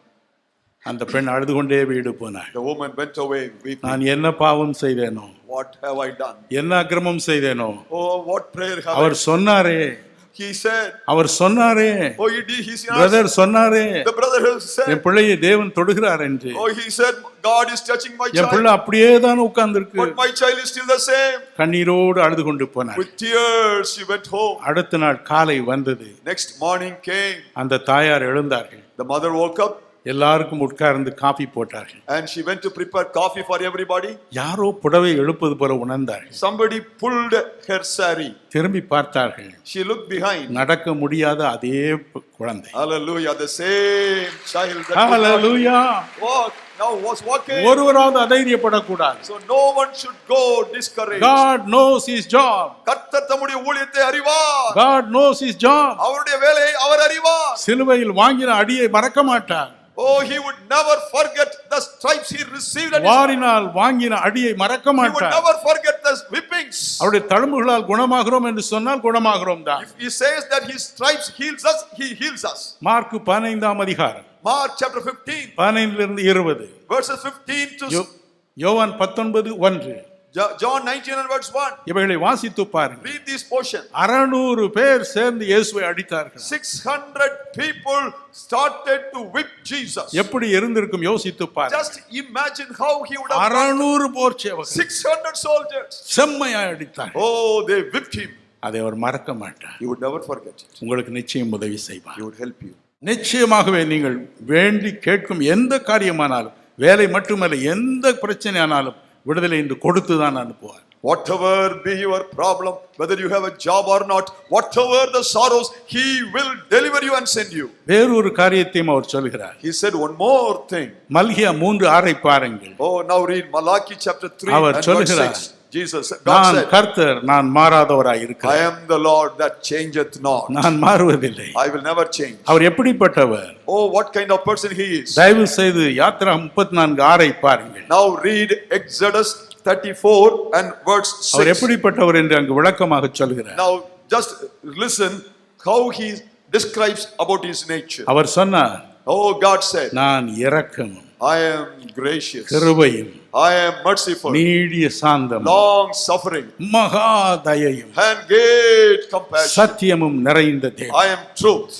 அந்த பெண் அழுது கொண்டே வீடு போனாள். The woman went away weeping. நான் என்ன பாவம் செய்தேனோ, What have I done? என்ன அக்கிரமம் செய்தேனோ. Oh, what prayer have our I? சொன்னாரே, He said. அவர் சொன்னாரே, Oh, he did. He brother சொன்னாரே, The brother said. என் பிள்ளையை தேவன் தொடுகிறார் என்று. Oh, he said, God is touching my N child. பிள்ளை அப்படியே தான் உட்கார்ந்திருக்கு. But my child is still the same. கண்ணீரோடு அழுது கொண்டு போனார். With tears, she went home. அடுத்த நாள் காலை வந்தது. Next morning came. அந்த தாயார் எழுந்தார்கள். The mother woke up. எல்லாருக்கும் உட்கார்ந்து காபி போட்டார்கள். And she went to prepare coffee for everybody. யாரோ புடவை எழுப்பது போல உணர்ந்தார்கள். Somebody pulled her sari. திரும்பி பார்த்தார்கள். She looked behind. நடக்க முடியாத அதே குழந்தை. Hallelujah, the same child that Hallelujah. could not walk now was walking. ஒருவராவது அதைரியப்படக்கூடாது. So no one should go discouraged. God knows his job. கர்த்தர் தம்முடைய ஊழியத்தை அறிவார். God knows his job. அவருடைய வேலையை அவர் அறிவார். சிலுவையில் வாங்கின அடியை மறக்க மாட்டார். Oh, he would never forget the stripes he received at his வாரினால் வாங்கின அடியை மறக்க He would மாட்டார். never forget the whippings. அவருடைய தழும்புகளால் குணமாகிறோம் என்று சொன்னால் குணமாகிறோம் தான். If he says that his stripes heals us, he heals us. Mark 15ஆம் அதிகாரம் Mark chapter 15 15 20 verses 15 to யோவான் 19:1 John 19 and verse 1. இவைகளை வாசித்து பாருங்கள். Read this portion. 600 பேர் சேர்ந்து இயேசுவை அடித்தார்கள். 600 people started to whip Jesus. எப்படி இருந்திருக்கும் யோசித்து பாருங்கள். Just imagine how he would have 600 போர் சேவகர்கள் 600 soldiers. செம்மையாய் அடித்தார்கள். Oh, they whipped him. அதை அவர் மறக்க மாட்டார். He would never forget it. உங்களுக்கு நிச்சயம் உதவி செய்வார். He would help you. நிச்சயமாகவே நீங்கள் வேண்டி கேட்கும் எந்த காரியமானாலும், வேலை மட்டுமல்ல, எந்த பிரச்சனையானாலும் விடுதலை என்று கொடுத்து தான் அனுப்புவார். Whatever be your problem, whether you have a job or not, whatever the sorrows, he will deliver you and send you. வேறொரு காரியத்தையும் அவர் சொல்கிறார். He said one more thing. மல்கியா 3:6 பாருங்கள். Oh, now read Malachi chapter 3 our and verse சொல்கிறார். 6. Jesus, God நான் said, கர்த்தர், நான் மாறாதவராய் I இருக்கிறேன். am the Lord that changeth not. நான் மாறுவதில்லை. I will never change. அவர் எப்படிப்பட்டவர்? Oh, what kind of person he is. தயவு செய்து யாத்ரா 34:6 பாருங்கள். Now read Exodus 34 and verse அவர் 6. எப்படிப்பட்டவர் என்று அங்கு விளக்கமாக சொல்கிறார். Now just listen how he describes about his nature. அவர் சொன்னார், Oh, God said, நான் இரக்கமும் I am gracious. கிருபையும் I am merciful. நீடிய சாந்தமும் Long suffering. மகா தயையும் And great compassion. சத்தியமும் நிறைந்த தேவன். I am truth.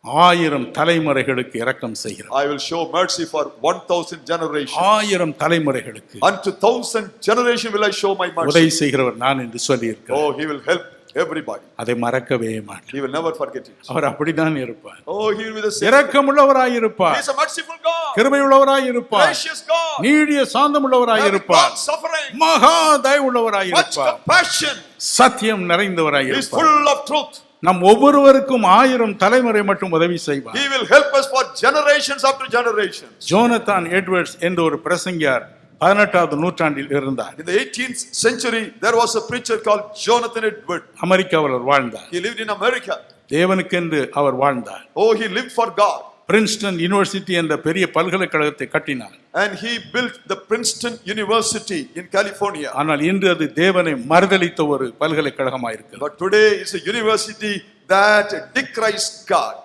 1000 தலைமுறைகளுக்கு இரக்கம் செய்கிறார். I will show mercy for 1000 generations. 1000 தலைமுறைகளுக்கு Unto 1000 generation will I show my mercy. உதவி செய்கிறவர் நான் என்று சொல்லியிருக்கிறார். Oh, he will help everybody. அதை மறக்கவே மாட்டார். He will never forget it. அவர் அப்படிதான் இருப்பார். Oh, he will be the same. இரக்கமுள்ளவராய் He இருப்பார். is a merciful God. கிருபையுள்ளவராய் இருப்பார். Gracious God. நீடிய சாந்தமுள்ளவராய் Having இருப்பார். long suffering. மகா தயவுள்ளவராய் Much இருப்பார். compassion. சத்தியம் நிறைந்தவராய் He is இருப்பார். full of truth. நம் ஒவ்வொருவருக்கும் 1000 தலைமுறை மட்டும் உதவி செய்வார். He will help us for generations after generations. Jonathan Edwards என்ற ஒரு பிரசங்கியார் 18வது நூற்றாண்டில் இருந்தார். In the 18th century, there was a preacher called Jonathan Edwards. அமெரிக்காவில் அவர் வாழ்ந்தார். He lived in America. தேவனுக்கென்று அவர் வாழ்ந்தார். Oh, he lived for God. Princeton university என்ற பெரிய பல்கலைக்கழகத்தை கட்டினார். And he built the Princeton University in California. ஆனால் இன்று அது தேவனை மறுதலித்த ஒரு பல்கலைக்கழகமாக இருக்கிறது. But today it's a university that decries God.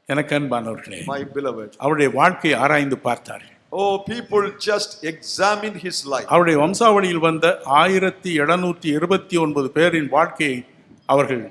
எனக்கு அன்பானவர்களே, My beloved. அவருடைய வாழ்க்கையை ஆராய்ந்து பார்த்தார்கள். Oh, people just examine his life. அவருடைய வம்சாவளியில் வந்த 1729 பேரின் வாழ்க்கையை அவர்கள்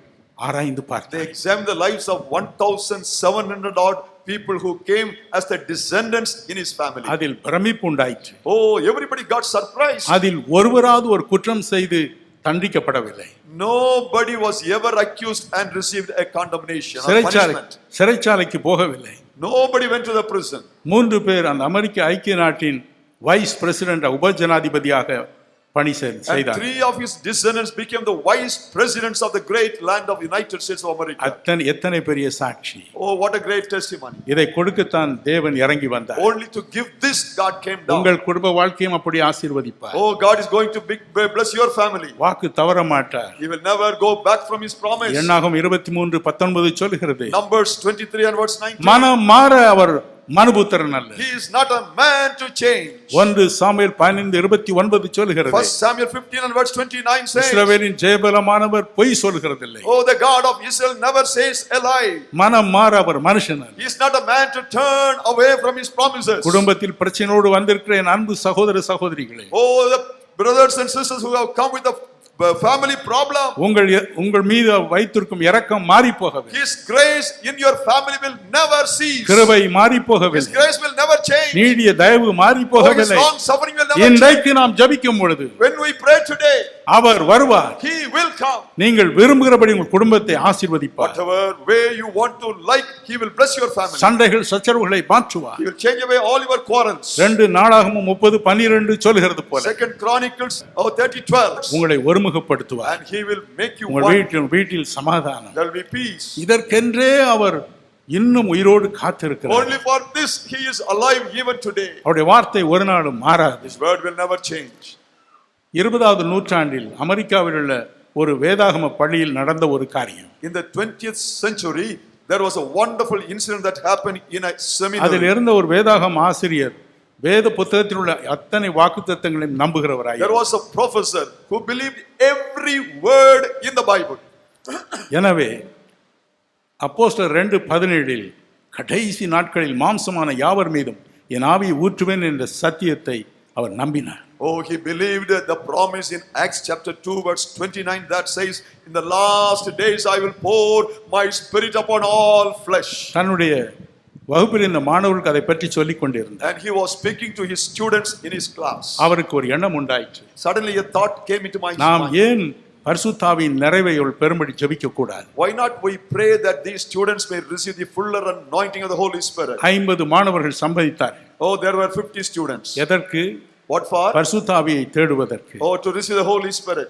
ஆராய்ந்து They பார்த்தார்கள். examined the lives of 1,700 odd people who came as the descendants in his family. அதில் பிரமிப்பு உண்டாயிற்று. Oh, everybody got surprised. அதில் ஒருவராவது ஒரு குற்றம் செய்து தண்டிக்கப்படவில்லை. Nobody was ever accused and received a condemnation or punishment. சிறைச்சாலைக்கு போகவில்லை. Nobody went to the prison. 3 பேர் அந்த அமெரிக்க ஐக்கிய நாட்டின் வைஸ் பிரசிடென்ட் உபஜனாதிபதியாக பணி And செய்தார். 3 of his descendants became the vice presidents of the great land of United States of America. எத்தனை பெரிய சாட்சி. Oh, what a great testimony. இதை கொடுக்கத்தான் தேவன் இறங்கி வந்தார். Only to give this God came down. உங்கள் குடும்ப வாழ்க்கையும் அப்படி ஆசீர்வதிப்பார். Oh, God is going to bless your family. வாக்கு தவற மாட்டார். He will never go back from his promise. எண்ணாகமம் 23:19 சொல்கிறது, Numbers 23 and verse 19. மனம் மாற அவர் மனுபுத்திரன் அல்ல. He is not a man to change. 1 Samuel 15:29 சொல்கிறது. 1 Samuel 15 and verse 29 says, இஸ்ரவேலின் ஜெயபலமானவர் பொய் சொல்கிறதில்லை. oh, the God of Israel never says a lie. மனம் மாற அவர் மனுஷன் அல்ல. He is not a man to turn away from his promises. குடும்பத்தில் பிரச்சனையோடு வந்திருக்கிற என் அன்பு சகோதர சகோதரிகளே, Oh, the brothers and sisters who have come with a family problem, உங்கள் மீது வைத்திருக்கும் இரக்கம் மாறி போகவில்லை. His grace in your family will never cease. கிருபை மாறி His போகவில்லை. grace will never change. நீடிய தயவு மாறி Oh, His போகவில்லை. long suffering will never change. இன்றைக்கு நாம் ஜெபிக்கும் பொழுது When we pray today, அவர் வருவார். He will come. நீங்கள் விரும்புகிறபடி உங்கள் குடும்பத்தை ஆசீர்வதிப்பார். Whatever way you want to like, He will bless your family. சண்டைகள் சச்சரவுகளை மாற்றுவார். He will change away all your quarrels. 2 நாளாகமம் 30:12 சொல்கிறது போல 2 Chronicles 30:12. உங்களை ஒருமுகப்படுத்துவார். And He will make you உங்கள் one. வீட்டில் சமாதானம். There will be peace. இதற்கென்றே அவர் இன்னும் உயிரோடு காத்திருக்கிறார். Only for this He is alive even today. அவருடைய வார்த்தை ஒரு நாளும் மாறாது. His word will never change. 20வது நூற்றாண்டில் அமெரிக்காவில் உள்ள ஒரு வேதாகம பள்ளியில் நடந்த ஒரு காரியம். In the 20th century, there was a wonderful incident that happened in a அதில் seminary. இருந்த ஒரு வேதாகம ஆசிரியர் வேத புத்தகத்தில் உள்ள அத்தனை வாக்குத்தத்தங்களையும் நம்புகிறவராய். There was a professor who believed every word in the Bible. எனவே அப்போஸ்தலர் 2:17 கடைசி நாட்களில் மாம்சமான யாவர் மீதும் என் ஆவியை ஊற்றுவேன் என்ற சத்தியத்தை அவர் நம்பினார். Oh, he believed the promise in Acts chapter 2 verse 29 that says, in the last days I will pour my spirit upon all flesh. தன்னுடைய வகுப்பில் இந்த மாணவர்களுக்கு அதை பற்றி சொல்லிக் கொண்டிருந்தார். And he was speaking to his students in his class. அவருக்கு ஒரு எண்ணம் உண்டாயிற்று. Suddenly a thought came into my நாம் mind. ஏன் பரிசுத்தாவியின் நிறைவை பெரும்படி ஜெபிக்க கூடாது? Why not we pray that these students may receive the fuller anointing of the Holy Spirit? 50 மாணவர்கள் சம்பதித்தார்கள். Oh, there were 50 students. எதற்கு? What for? பரிசுத்தாவியை தேடுவதற்கு. Oh, to receive the Holy Spirit.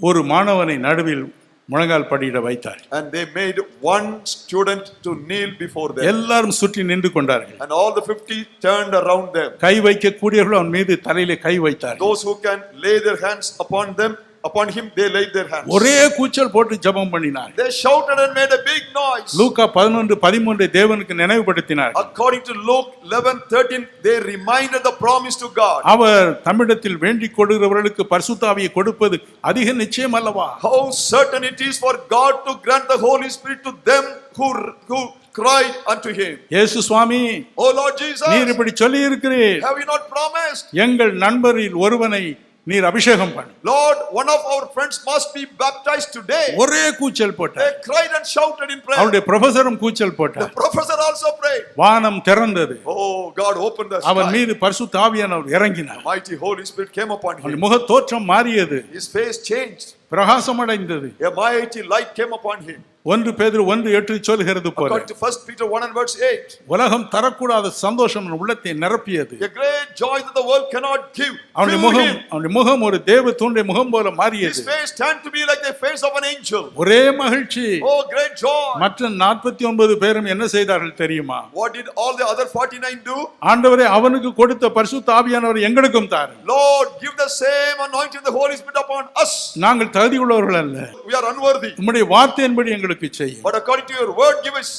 ஒரு மாணவனை நடுவில் முழங்கால் படியிட வைத்தார். And they made one student to kneel before them. எல்லாரும் சுற்றி நின்று கொண்டார்கள். And all the 50 turned around them. கை வைக்க கூடியவர்கள் அவன் மீது தலையிலே கை வைத்தார்கள். Those who can lay their hands upon him, they laid their hands. ஒரே கூச்சல் போட்டு ஜெபம் பண்ணினார். They shouted and made a big noise. லூக்கா 11:13 தேவனுக்கு நினைவுபடுத்தினார். According to Luke 11:13, they reminded the promise to God. அவர் தம்மிடத்தில் வேண்டிக் கொள்கிறவர்களுக்கு பரிசுத்தாவியை கொடுப்பது அதிக நிச்சயம் அல்லவா? How certain it is for God to grant the Holy Spirit to them who cry unto Him. இயேசு சுவாமி, Oh Lord Jesus, நீர் இப்படி சொல்லி இருக்கிறீர். have you not promised? எங்கள் நண்பரில் ஒருவனை நீர் அபிஷேகம் பண்ணு. Lord, one of our friends must be baptized today. ஒரே கூச்சல் போட்டார். They cried and shouted in prayer. அவருடைய ப்ரொஃபஸரும் கூச்சல் The போட்டார். professor also prayed. வானம் திறந்தது. Oh, God opened the அவன் sky. மீது பரிசுத்த ஆவியானவர் இறங்கினார். Mighty Holy Spirit came upon அவன் him. முக தோற்றம் மாறியது. His face changed. பிரகாசமடைந்தது. A mighty light came upon him. 1 பேதுரு 1:8 சொல்கிறது போல According to 1 Peter 1 and verse 8. உலகம் தரக்கூடாத சந்தோஷம் உள்ளத்தை நிரப்பியது. A great joy that the world cannot give. அவனுடைய முகம் ஒரு தேவ தூண்டுடைய முகம் போல His மாறியது. face turned to be like the face of an angel. ஒரே மகிழ்ச்சி. Oh, great joy. மற்ற 49 பேரும் என்ன செய்தார்கள் தெரியுமா? What did all the other 49 do? ஆண்டவரே, அவனுக்கு கொடுத்த பரிசுத்த ஆவியானவர் எங்களுக்கும் தாரும். Lord, give the same anointing of the Holy Spirit upon us. நாங்கள் தகுதியுள்ளவர்கள் அல்ல. We are unworthy. உம்முடைய வார்த்தையின்படி எங்களுக்கு செய்யும். But according to your word, give us.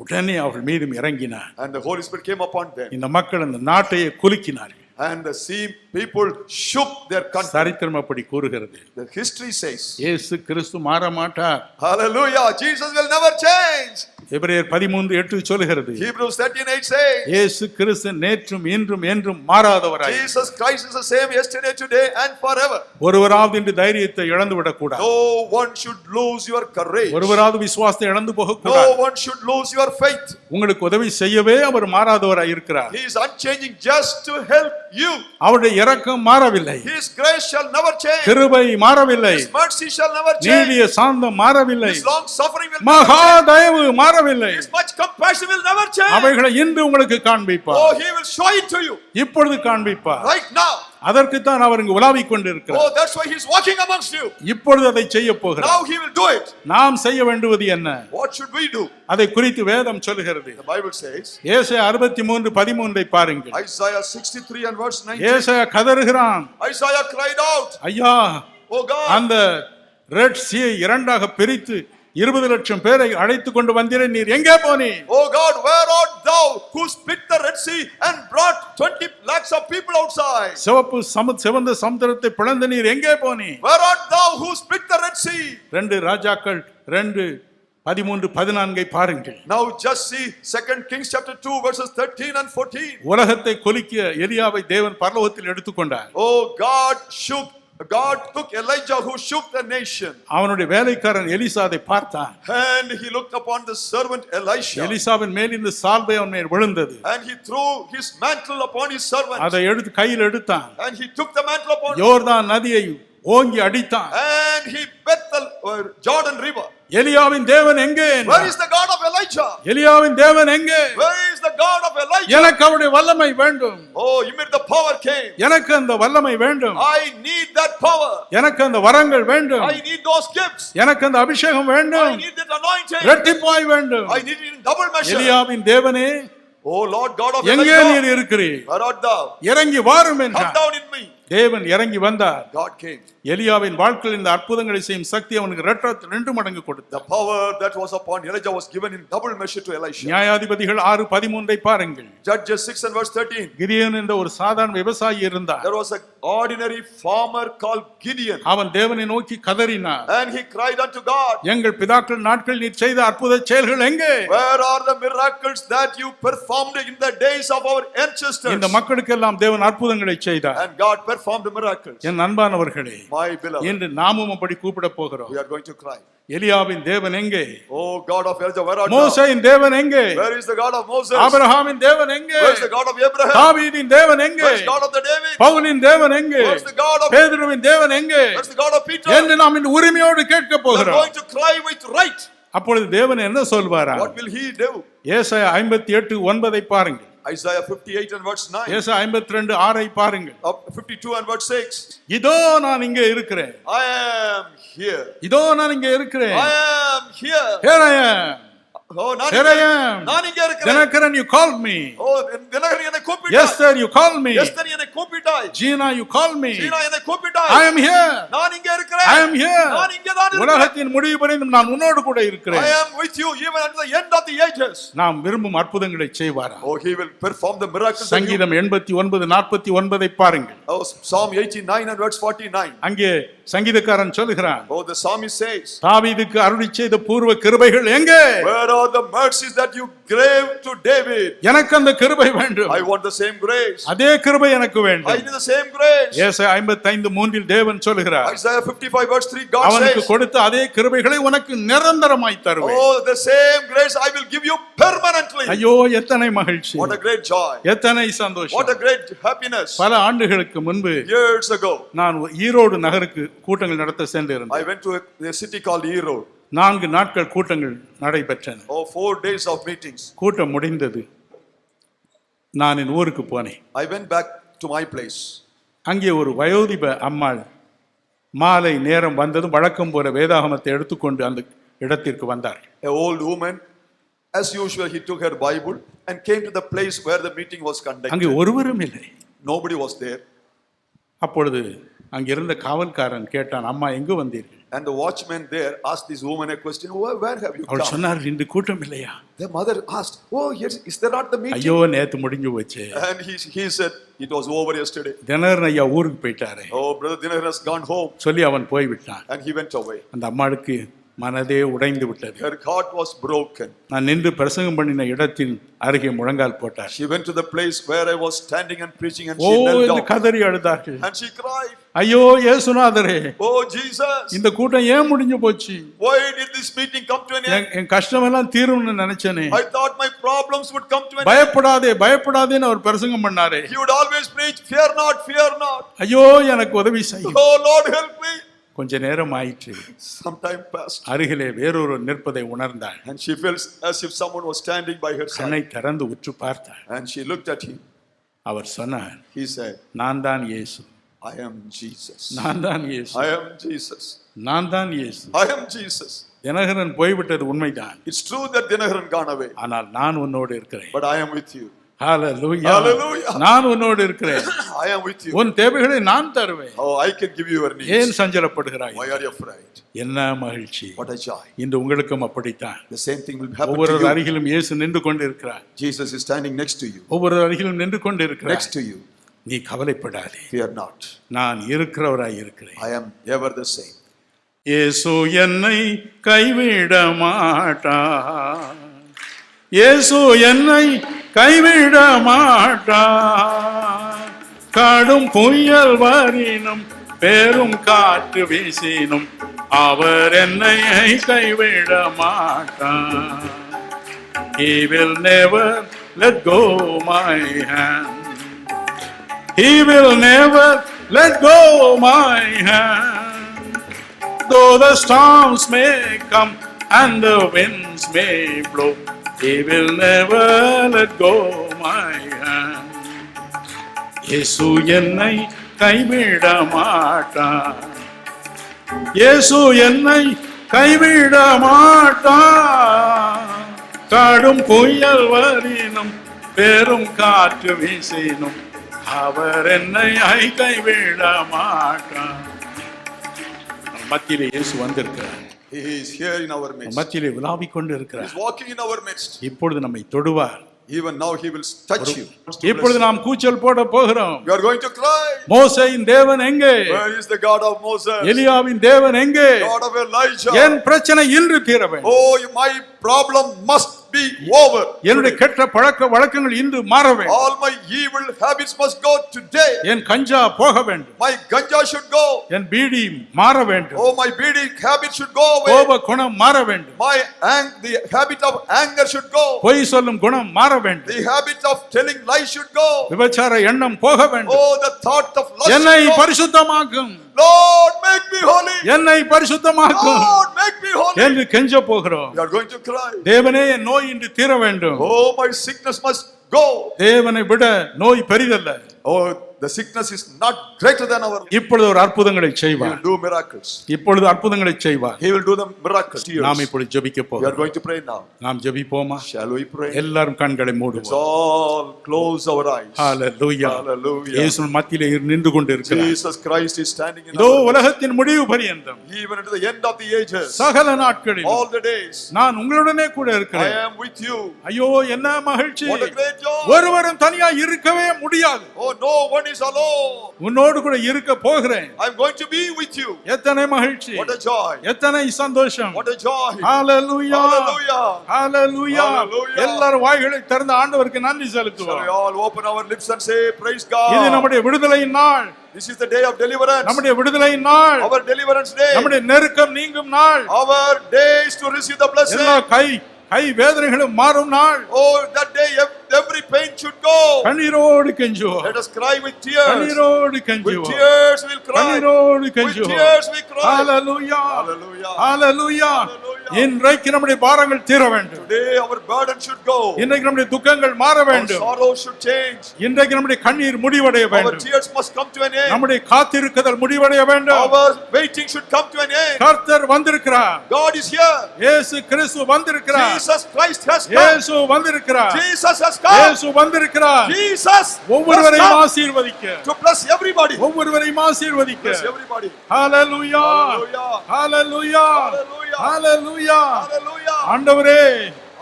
உடனே அவர்கள் மீதும் இறங்கினார். And the Holy Spirit came upon them. இந்த மக்கள் அந்த நாட்டையே குலுக்கினார்கள். And the same people shook their country. சரித்திரம் அப்படி கூறுகிறது. The history says. இயேசு கிறிஸ்து மாற மாட்டார். Hallelujah. Jesus will never change. எபிரேயர் 13:8 சொல்கிறது. Hebrews 13:8 says. இயேசு கிறிஸ்து நேற்றும் இன்றும் என்றும் மாறாதவராய். Jesus Christ is the same yesterday, today and forever. ஒருவராவது இந்த தைரியத்தை இழந்து விடக் கூடாது. No one should lose your courage. ஒருவராவது விசுவாசத்தை இழந்து போக No கூடாது. one should lose your faith. உங்களுக்கு உதவி செய்யவே அவர் மாறாதவராய் இருக்கிறார். He is unchanging just to help you. அவருடைய இரக்கம் மாறவில்லை. His grace shall never change. கிருபை மாறவில்லை. His mercy shall never change. நீடிய சாந்தம் மாறவில்லை. His long suffering will மகா never change. தயவு மாறவில்லை. His much compassion will never change. அவைகளை இன்று உங்களுக்கு காண்பிப்பார். Oh, He will show it to you இப்பொழுது காண்பிப்பார். right now. அதற்குத்தான் அவர் இங்கு உலாவிக் கொண்டிருக்கிறார். Oh, that's why He is walking amongst you. இப்பொழுது அதை செய்ய போகிறார். Now He will do it. நாம் செய்ய வேண்டுவது என்ன? What should we do? அதை குறித்து வேதம் சொல்கிறது. The Bible says. ஏசாயா 63:13 பாருங்கள். Isaiah 63 and verse 19. ஏசாயா கதறுகிறான். Isaiah cried out. ஐயா, Oh God. அந்த ரெட் சீயை இரண்டாக பிரித்து 20 லட்சம் பேரை அழைத்து கொண்டு வந்தீரே, நீர் எங்கே போனீ? Oh God, where art thou who split the Red Sea and brought 20 lakhs of people outside? சிவந்த சமுத்திரத்தை பிளந்து நீர் எங்கே போனீ? Where art thou who split the Red Sea? 2 ராஜாக்கள் 2:13-14 பாருங்கள். Now just see 2 Kings chapter 2 verses 13 and 14. உலகத்தை கொலிக்க எலியாவை தேவன் பரலோகத்தில் எடுத்துக்கொண்டார். Oh, God took Elijah who shook the nation. அவனுடைய வேலைக்காரன் எலிசாவை பார்த்தான். And he looked upon the servant Elisha. எலிசாவின் மேல் இந்த சால்வை அவன் மேல் விழுந்தது. And he threw his mantle upon his servant. அதை எடுத்து கையில் எடுத்தான். And he took the mantle upon யோர்தான் நதியை ஓங்கி அடித்தான். And he bet the Jordan river. எலியாவின் தேவன் எங்கே? Where is the God of Elijah? எலியாவின் தேவன் எங்கே? Where is the God of Elijah? எனக்கு அவருடைய வல்லமை வேண்டும். Oh, immediately the power came. எனக்கு அந்த வல்லமை வேண்டும். I need that power. எனக்கு அந்த வரங்கள் வேண்டும். I need those gifts. எனக்கு அந்த அபிஷேகம் வேண்டும். I need that anointing. இரட்டிப்பாய் வேண்டும். I need it in double measure. எலியாவின் தேவனே, Oh Lord God of எங்கே Elijah, நீர் இருக்கிறீர்? where art thou? இறங்கி வாரும் Come என்றார். down in me. தேவன் இறங்கி வந்தார். God came. எலியாவின் வாழ்க்கையில் இந்த அற்புதங்களை செய்யும் சக்தி அவனுக்கு 2 மடங்கு The கொடுத்தார். power that was upon Elijah was given in double measure to Elisha. நியாயாதிபதிகள் 6:13 பாருங்கள். Judges 6 and verse 13. கிதியோன் என்ற ஒரு சாதாரண விவசாயி இருந்தார். There was an ordinary farmer called Gideon. அவன் தேவனை நோக்கி கதறினார். And he cried unto God, எங்கள் பிதாக்கள் நாட்கள் நீர் செய்த அற்புத செயல்கள் எங்கே? where are the miracles that you performed in the days of our ancestors? இந்த மக்களுக்கெல்லாம் தேவன் அற்புதங்களை செய்தார். And God performed the miracles. என் அன்பானவர்களே, My beloved, இன்று நாமும் அப்படி கூப்பிட போகிறோம். we are going to cry. எலியாவின் தேவன் எங்கே? Oh God of Elijah, where art thou? மோசேயின் தேவன் எங்கே? Where is the God of Moses? ஆபிரகாமின் தேவன் எங்கே? Where is the God of Abraham? தாவீதின் தேவன் எங்கே? Where is the God of the David? பவுலின் தேவன் எங்கே? Where is the God of பேதுருவின் தேவன் எங்கே? Where is the God of Peter? என்று நாம் இந்த உரிமையோடு கேட்க We are போகிறோம். going to cry with right. அப்பொழுது தேவன் என்ன சொல்வாரா? What will he do? ஏசாயா 58:9 பாருங்கள். Isaiah 58 and verse 9. ஏசாயா 52:6 பாருங்கள். 52 and verse 6. இதோ நான் இங்கே இருக்கிறேன். I am here. இதோ நான் இங்கே இருக்கிறேன். I am here. Here I am. Oh, Here I am. நான் இங்கே இருக்கிறேன். Dinakaran, you called me. Oh, Dinakaran என்னை கூப்பிட்டாய். Yes sir, you called me. Yes sir, என்னை கூப்பிட்டாய். Gina, you called me. சீனா என்னை கூப்பிட்டாய். I am here. நான் இங்கே இருக்கிறேன். I am here. நான் இங்கே தான் இருக்கிறேன். உலகத்தின் முடிவு வரைக்கும் நான் உன்னோடு கூட இருக்கிறேன். I am with you even until the end of the ages. நாம் விரும்பும் அற்புதங்களை செய்வாரா? Oh, he will perform the miracles. சங்கீதம் 89:49 பாருங்கள். Oh, Psalm 89 and verse 49. அங்கே சங்கீதக்காரன் சொல்கிறான், Oh, the psalmist says, தாவீதுக்கு அருளி செய்த பூர்வ கிருபைகள் எங்கே? where are the mercies that you gave to David? எனக்கு அந்த கிருபை வேண்டும். I want the same grace. அதே கிருபை எனக்கு I வேண்டும். need the same grace. ஏசாயா 55:3 தேவன் சொல்கிறார், Isaiah 55 verse 3, God அவனுக்கு says, கொடுத்த அதே கிருபைகளை உனக்கு நிரந்தரமாய் தருவேன். oh, the same grace I will give you permanently. ஐயோ, எத்தனை மகிழ்ச்சி, What a great joy. எத்தனை சந்தோஷம். What a great happiness. பல ஆண்டுகளுக்கு முன்பு Years ago, நான் ஈரோடு நகருக்கு கூட்டங்கள் நடத்த சென்றிருந்தேன். I went to a city called Erode. 4 நாட்கள் கூட்டங்கள் நடைபெற்றன. Oh, 4 days of meetings. கூட்டம் முடிந்தது. நான் என் ஊருக்கு போனேன். I went back to my place. அங்கே ஒரு வயோதிப அம்மாள் மாலை நேரம் வந்ததும் வழக்கம் போல வேதாகமத்தை எடுத்துக்கொண்டு அந்த இடத்திற்கு வந்தார். A old woman, as usual, he took her Bible and came to the place where the meeting was அங்கே conducted. ஒருவரும் இல்லை. Nobody was there. அப்பொழுது அங்கிருந்த காவல்காரன் கேட்டான், அம்மா எங்கு வந்தீர்கள்? And the watchman there asked this woman a question, where have you அவள் come? சொன்னார், இன்று கூட்டம் இல்லையா? The mother asked, oh, yes, is there not the meeting? ஐயோ, நேத்து முடிஞ்சு போச்சு. And he said, it was over yesterday. Dinakaran ஐயா ஊருக்கு போயிட்டாரு Oh, brother Dinahar has gone home. சொல்லி அவன் போய்விட்டான். And he went away. அந்த அம்மாளுக்கு மனதே உடைந்து விட்டது. Her heart was broken. நான் நின்று பிரசங்கம் பண்ணின இடத்தில் அருகே முழங்கால் போட்டார். She went to the place where I was standing and preaching and O she knelt என்று down. கதறி அழுதார்கள். And she cried, ஐயோ இயேசுநாதரே, oh Jesus, இந்த கூட்டம் ஏன் முடிஞ்சு போச்சு? why did this meeting come to an end? என் கஷ்டமெல்லாம் தீரும்னு நினைச்சேனே. I thought my problems would come to an end. பயப்படாதே பயப்படாதேன்னு அவர் பிரசங்கம் பண்ணாரே. He would always preach, fear not, fear not. ஐயோ, எனக்கு உதவி செய்யும். Oh Lord, help me. கொஞ்ச நேரம் ஆயிற்று. Some time passed. அருகிலே வேறொரு நிற்பதை உணர்ந்தாள். And she felt as if someone was standing by her கண்ணை side. திறந்து உற்று பார்த்தாள். And she looked at him. அவர் சொன்னார், He said, நான் தான் இயேசு. I am Jesus. நான் தான் இயேசு. I am Jesus. நான் தான் இயேசு. I am Jesus. தினகரன் போய்விட்டது உண்மைதான். It's true that Dinakaran gone away, ஆனால் நான் உன்னோடு இருக்கிறேன். but I am with you. Hallelujah. Hallelujah. நான் உன்னோடு இருக்கிறேன். I am with you. உன் தேவைகளை நான் தருவேன். Oh, I can give you your needs. ஏன் சஞ்சலப்படுகிறாய்? Why are you afraid? என்ன மகிழ்ச்சி. What a joy. இன்று உங்களுக்கும் அப்படித்தான். The same thing will happen ஒவ்வொரு to you. அருகிலும் இயேசு நின்று கொண்டிருக்கிறார். Jesus is standing next to you. ஒவ்வொரு அருகிலும் நின்று கொண்டிருக்கிறார். Next to you. நீ கவலைப்படாதே. Fear not. நான் இருக்கிறவராய் இருக்கிறேன். I am ever the same. இயேசு என்னை கைவிட மாட்டார். இயேசு என்னை கைவிட மாட்டார். காடும் புயல் வரினும் பெரும் காற்று வீசினும் அவர் என்னை கைவிட மாட்டார். He will never let go my hand. He will never let go my hand. Though the storms may come and the winds may blow, He will never let go my hand. இயேசு என்னை கைவிட மாட்டார். இயேசு என்னை கைவிட மாட்டார். காடும் புயல் வரினும் பெரும் காற்று வீசினும் அவர் என்னை கைவிட மாட்டார். மத்தியிலே இயேசு வந்திருக்கிறார். He is here in our midst. மத்தியிலே விலாவிக் கொண்டு He இருக்கிறார். is walking in our midst. இப்பொழுது நம்மை தொடுவார். Even now he will touch you. இப்பொழுது நாம் கூச்சல் போட போகிறோம். We are going to cry. மோசேயின் தேவன் எங்கே? Where is the God of Moses? எலியாவின் தேவன் எங்கே? God of Elijah. என் பிரச்சனை இன்று தீர வேண்டும். Oh, my problem must be over. என்னுடைய கெட்ட பழக்க வழக்கங்கள் இன்று மாற வேண்டும். All my evil habits must go today. என் கஞ்சா போக வேண்டும். My ganja should go. என் பீடி மாற வேண்டும். Oh, my beading habit should go away. கோப குணம் மாற வேண்டும். The habit of anger should go. பொய் சொல்லும் குணம் மாற வேண்டும். The habit of telling lies should go. விபச்சார எண்ணம் போக வேண்டும். Oh, the thought of lust என்னை should go. பரிசுத்தமாக்கும். Lord, make me holy. என்னை பரிசுத்தமாக்கும் Lord, make me holy. என்று கெஞ்ச போகிறோம். We are going to cry. தேவனே என் நோய் இன்று தீர வேண்டும். Oh, my sickness must go. தேவனை விட நோய் பெரிதல்ல. Oh, the sickness is not greater than our. இப்பொழுது ஒரு அற்புதங்களை He செய்வார். will do miracles. இப்பொழுது அற்புதங்களை செய்வார். He will do the miracles. நாம் இப்பொழுது ஜெபிக்க We are போகிறோம். going to pray now. நாம் ஜெபிப்போமா? Shall we pray? எல்லாரும் கண்களை Let's மூடுவோம். all close our eyes. Hallelujah. Hallelujah. இயேசு மத்தியிலே நின்று கொண்டிருக்கிறார். Jesus Christ is standing in இதோ our midst. உலகத்தின் முடிவு பரியந்தம் Even to the end of the ages. சகல நாட்களில் All the days. நான் உங்களுடனே கூட I இருக்கிறேன். am with you. ஐயோ என்ன மகிழ்ச்சி. What a great joy. ஒருவரும் தனியா இருக்கவே முடியாது. Oh, no one is alone. உன்னோடு கூட இருக்க போகிறேன். I'm going to be with you. எத்தனை மகிழ்ச்சி. What a joy. எத்தனை சந்தோஷம். What a joy. Hallelujah. Hallelujah. Hallelujah. Hallelujah. எல்லாரும் வாய்களை திறந்து ஆண்டவருக்கு நன்றி Shall we செலுத்துவோம். all open our lips and say, praise இது God. நம்முடைய விடுதலையின் நாள். This is the day of deliverance. நம்முடைய விடுதலையின் நாள். Our deliverance day. நம்முடைய நெருக்கம் நீங்கும் நாள். Our days to receive the blessing. எல்லா கை வேதனைகளும் மாறும் நாள். Oh, that day every pain should go. கண்ணீரோடு கெஞ்சுவோம். Let us cry with tears. கண்ணீரோடு With கெஞ்சுவோம். tears we'll cry. கண்ணீரோடு With கெஞ்சுவோம். tears we cry. Hallelujah. Hallelujah. Hallelujah. Hallelujah. இன்றைக்கு நம்முடைய பாரங்கள் தீர வேண்டும். Today our burden should go. இன்றைக்கு நம்முடைய துக்கங்கள் மாற Our வேண்டும். sorrow should change. இன்றைக்கு நம்முடைய கண்ணீர் முடிவடைய Our வேண்டும். tears must come to an end. நம்முடைய காத்திருக்குதல் முடிவடைய வேண்டும். Our waiting should come to an end. கர்த்தர் வந்திருக்கிறார். God is here. இயேசு கிறிஸ்து வந்திருக்கிறார். Jesus Christ has come. இயேசு வந்திருக்கிறார். Jesus has come. இயேசு வந்திருக்கிறார். Jesus has ஒவ்வொருவரையும் come ஆசீர்வதிக்க. to bless everybody. ஒவ்வொருவரையும் ஆசீர்வதிக்க. Bless everybody. ஹalleluya. Hallelujah. ஹalleluya. Hallelujah. ஹalleluya. Hallelujah. ஆண்டவரே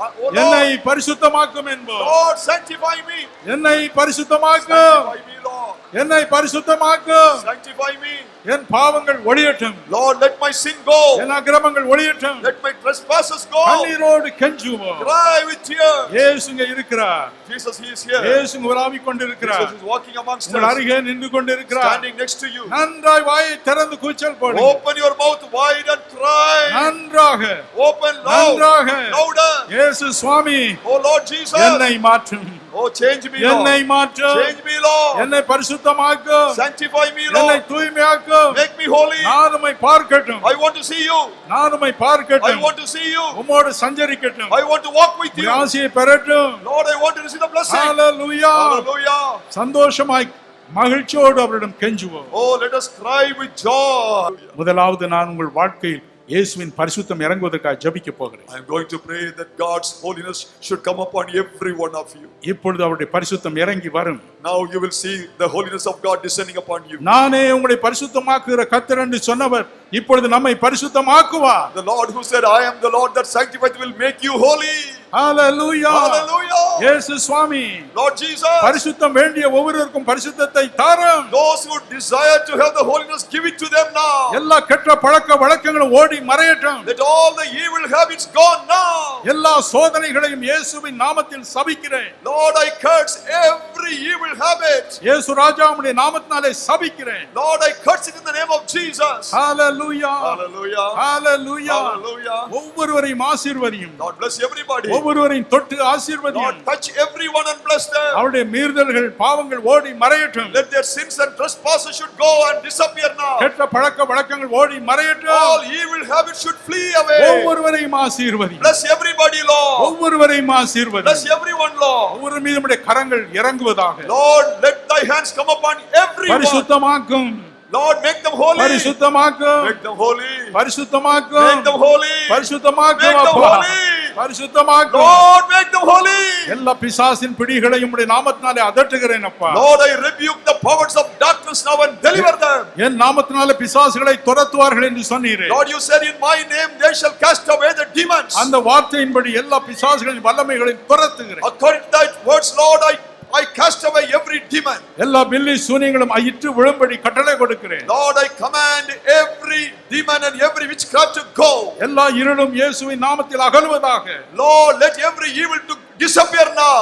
Oh என்னை Lord, பரிசுத்தமாக்கும் என்போம். Lord, sanctify me. என்னை பரிசுத்தமாக்கும். Sanctify me, Lord. என்னை பரிசுத்தமாக்கும். Sanctify me. என் பாவங்கள் ஒழியட்டும். Lord, let my sin go. என் அக்கிரமங்கள் ஒழியட்டும். Let my trespasses go. கண்ணீரோடு கெஞ்சுவோம். Cry with tears. இயேசுங்க இருக்கிறார். Jesus, he is here. இயேசுங்க உலாவிக் கொண்டிருக்கிறார். Jesus is walking amongst உங்கள் us. அருகே நின்று கொண்டிருக்கிறார். Standing next to you. நன்றாய் வாயை திறந்து கூச்சல் போடுங்க. Open your mouth wide and cry. நன்றாக. Open loud. நன்றாக. Louder. இயேசு சுவாமி Oh Lord Jesus. என்னை மாற்றும். Oh, change me, Lord. என்னை மாற்றும். Change me, Lord. என்னை பரிசுத்தமாக்கும். Sanctify me, என்னை Lord. தூய்மையாக்கும். Make me holy. நான் உம்மை பார்க்கட்டும். I want to see you. நான் உம்மை I பார்க்கட்டும். want to see you. உம்மோடு சஞ்சரிக்கட்டும். I want to walk with you. ஆசையை பெறட்டும். Lord, I want to receive the blessing. Hallelujah. Hallelujah. சந்தோஷமாய் மகிழ்ச்சியோடு அவரிடம் கெஞ்சுவோம். Oh, let us cry with joy. முதலாவது நான் உங்கள் வாழ்க்கையில் இயேசுவின் பரிசுத்தம் இறங்குவதற்காக ஜெபிக்க போகிறேன். I am going to pray that God's holiness should come upon every one of you. இப்பொழுது அவருடைய பரிசுத்தம் இறங்கி வரும். Now you will see the holiness of God descending upon you. நானே உங்களை பரிசுத்தமாக்குகிற கர்த்தர் என்று சொன்னவர் இப்பொழுது நம்மை பரிசுத்தமாக்குவார். The Lord who said, I am the Lord that sanctifieth will make you holy. Hallelujah. Hallelujah. இயேசு சுவாமி Lord Jesus. பரிசுத்தம் வேண்டிய ஒவ்வொருவருக்கும் பரிசுத்தத்தை தாரும். Those who desire to have the holiness, give it to them now. எல்லா கெட்ட பழக்க வழக்கங்களும் ஓடி மறையட்டும். Let all the evil habits gone now. எல்லா சோதனைகளையும் இயேசுவின் நாமத்தில் சபிக்கிறேன். Lord, I curse every evil habit. இயேசு ராஜாவுடைய நாமத்தினாலே சபிக்கிறேன். Lord, I curse it in the name of Jesus. Hallelujah. Hallelujah. Hallelujah. Hallelujah. ஒவ்வொருவரையும் ஆசீர்வதியும். God bless everybody. ஒவ்வொருவரையும் தொட்டு ஆசீர்வதியும். Lord, touch everyone and bless them. அவருடைய மீறுதல்கள் பாவங்கள் ஓடி மறையட்டும். Let their sins and trespasses should go and disappear now. கெட்ட பழக்க வழக்கங்கள் ஓடி மறையட்டும். All evil habits should flee away. ஒவ்வொருவரையும் ஆசீர்வதியும். Bless everybody, Lord. ஒவ்வொருவரையும் Bless ஆசீர்வதியும். everyone, Lord. ஒவ்வொரு மீதும் உம்முடைய கரங்கள் இறங்குவதாக. Lord, let thy hands come upon everyone. பரிசுத்தமாக்கும். Lord, make them holy. பரிசுத்தமாக்கும். Make them holy. பரிசுத்தமாக்கும். Make them holy. பரிசுத்தமாக்கும் Make them அப்பா. holy. பரிசுத்தமாக்கும். Lord, make them holy. எல்லா பிசாசின் பிடிகளையும் உம்முடைய நாமத்தினாலே அதட்டுகிறேன் அப்பா. Lord, I rebuke the powers of darkness now and deliver them. என் நாமத்தினாலே பிசாசுகளை துரத்துவார்கள் என்று சொன்னீரே. Lord, you said in my name they shall cast away the demons. அந்த வார்த்தையின்படி எல்லா பிசாசுகளின் வல்லமைகளை துரத்துகிறேன். According to thy words, Lord, I cast away every demon. எல்லா பில்லி சூனியங்களும் அயிற்று விழும்படி கட்டளை கொடுக்கிறேன். Lord, I command every demon and every witchcraft to go. எல்லா இருளும் இயேசுவின் நாமத்தில் அகலுவதாக. Lord, let every evil to disappear now.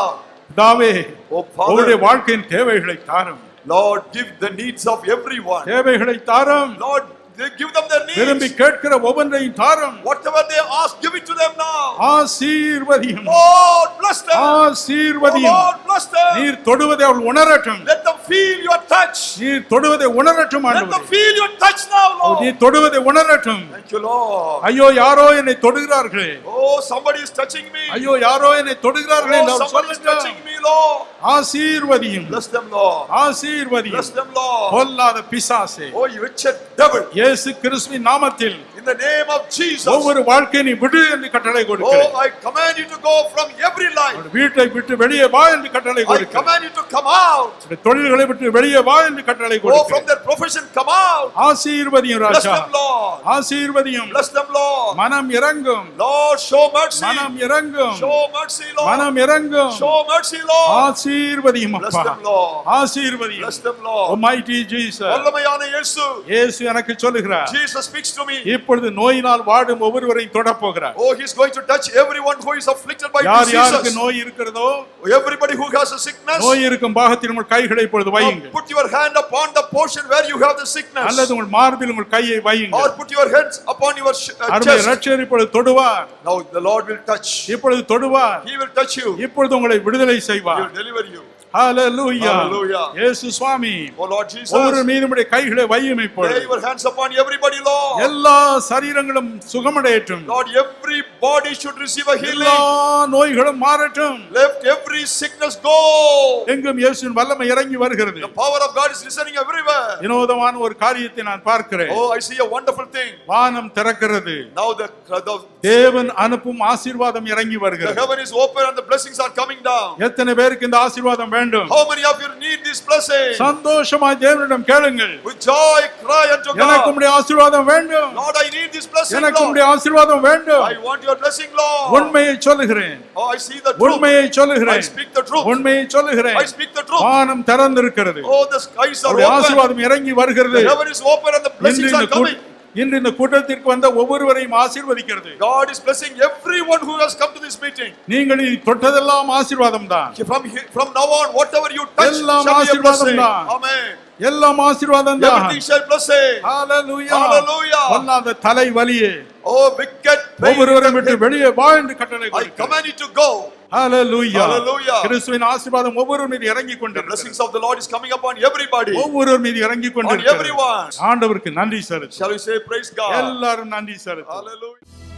பிதாவே, Oh Father, உம்முடைய வாழ்க்கையின் தேவைகளை தாரும். Lord, give the needs of everyone. தேவைகளை தாரும். Lord, they give them their விரும்பி needs. கேட்கிற ஒவ்வொன்றையும் தாரும். Whatever they ask, give it to them now. ஆசீர்வதியும். Lord, bless them. Oh ஆசீர்வதியும். Lord, bless them. நீர் தொடுவதை அவள் உணரட்டும். Let them feel your touch. நீர் தொடுவதை உணரட்டும் Let them ஆண்டவரே. feel your touch now, Lord. நீர் தொடுவதை உணரட்டும். Thank you, Lord. ஐயோ யாரோ என்னை தொடுகிறார்களே. Oh, somebody is touching me. ஐயோ யாரோ என்னை தொடுகிறார்களே Oh, என்று அவர் somebody is சொல்லுகிறார். touching me, Lord. ஆசீர்வதியும். Bless them, Lord. ஆசீர்வதியும். Bless them, Lord. பொல்லாத பிசாசே. Oh, you wretched devil. இயேசு கிறிஸ்துவின் நாமத்தில் In the name of Jesus. ஒவ்வொரு வாழ்க்கையை நீ விடு என்று கட்டளை கொடுக்கிறேன். Oh, I command you to go from every life. உன் வீட்டை விட்டு வெளியே வா என்று கட்டளை I கொடுக்கிறேன். command you to come out. உன் தொழில்களை விட்டு வெளியே வா என்று கட்டளை Go from கொடுக்கிறேன். their profession, come out. ஆசீர்வதியும் Bless ராஜா. them, Lord. ஆசீர்வதியும். Bless them, Lord. மனம் இறங்கும். Lord, show mercy. மனம் இறங்கும். Show mercy, Lord. மனம் இறங்கும். Show mercy, Lord. ஆசீர்வதியும் Bless அப்பா. them, Lord. ஆசீர்வதியும். Bless them, Lord. Almighty Jesus. வல்லமையான இயேசு. இயேசு எனக்கு சொல்லுகிறார். Jesus speaks to me. இப்பொழுது நோயினால் வாடும் ஒவ்வொருவரையும் தொடப் போகிறார். Oh, he's going to touch everyone who is afflicted by யார் யாருக்கு diseases. நோய் இருக்கிறதோ Everybody who has a sickness. நோய் இருக்கும் பாகத்தில் உங்கள் கைகளை இப்பொழுது Now வையுங்கள். put your hand upon the portion where you have the sickness. அல்லது உங்கள் மார்பில் உங்கள் கையை Or வையுங்கள். put your hands upon your அருமை chest. இரட்சகர் இப்பொழுது தொடுவார். Now the Lord will touch. இப்பொழுது தொடுவார். He will touch you. இப்பொழுது உங்களை விடுதலை He செய்வார். will deliver you. Hallelujah. Hallelujah. இயேசு சுவாமி Oh Lord Jesus. ஒவ்வொரு மீதுமுடைய கைகளை வையும் Lay இப்பொழுது. your hands upon everybody, Lord. எல்லா சரீரங்களும் சுகமடையட்டும். Lord, every body should receive a எல்லா healing. நோய்களும் மாறட்டும். Let every sickness go. எங்கும் இயேசுவின் வல்லமை இறங்கி வருகிறது. The power of God is descending everywhere. வினோதமான ஒரு காரியத்தை நான் பார்க்கிறேன். Oh, I see a wonderful thing. வானம் திறக்கிறது. Now the தேவன் அனுப்பும் ஆசீர்வாதம் இறங்கி வருகிறது. heaven is open and the blessings are coming down. எத்தனை பேருக்கு இந்த ஆசீர்வாதம் வேண்டும்? How many of you need this blessing? சந்தோஷமாய் தேவனிடம் கேளுங்கள். With joy cry unto எனக்கு God. உம்முடைய ஆசீர்வாதம் வேண்டும். Lord, I need this blessing, எனக்கு Lord. உம்முடைய ஆசீர்வாதம் வேண்டும். I want your blessing, Lord. உண்மையை சொல்லுகிறேன். Oh, I see the truth. உண்மையை I சொல்லுகிறேன். speak the truth. உண்மையை சொல்லுகிறேன். I speak the truth. வானம் திறந்திருக்கிறது. Oh, the skies are உம்முடைய open. ஆசீர்வாதம் இறங்கி வருகிறது. The heaven is open and the blessings are coming. இன்று இந்த கூட்டத்திற்கு வந்த ஒவ்வொருவரையும் ஆசீர்வதிக்கிறது. God is blessing everyone who has come to this meeting. நீங்கள் தொட்டதெல்லாம் ஆசீர்வாதம் தான். From now on, whatever you touch எல்லாம் shall be a ஆசீர்வாதம் blessing. தான். Amen. எல்லாம் ஆசீர்வாதம் தான். Everything shall blessing. ஹalleluya. Hallelujah. பொல்லாத தலைவலியே Oh, wicked pain. ஒவ்வொருவரையும் விட்டு வெளியே வா என்று கட்டளை I கொடுக்கிறேன். command you to go. Hallelujah. Hallelujah. கிறிஸ்துவின் ஆசீர்வாதம் ஒவ்வொருவர் மீது இறங்கி The கொண்டிருக்கிறது. blessings of the Lord is coming upon everybody. ஒவ்வொருவர் மீது இறங்கி On கொண்டிருக்கிறது. everyone. ஆண்டவருக்கு நன்றி செலுத்து. Shall we say praise God? எல்லாரும் நன்றி செலுத்து. Hallelujah.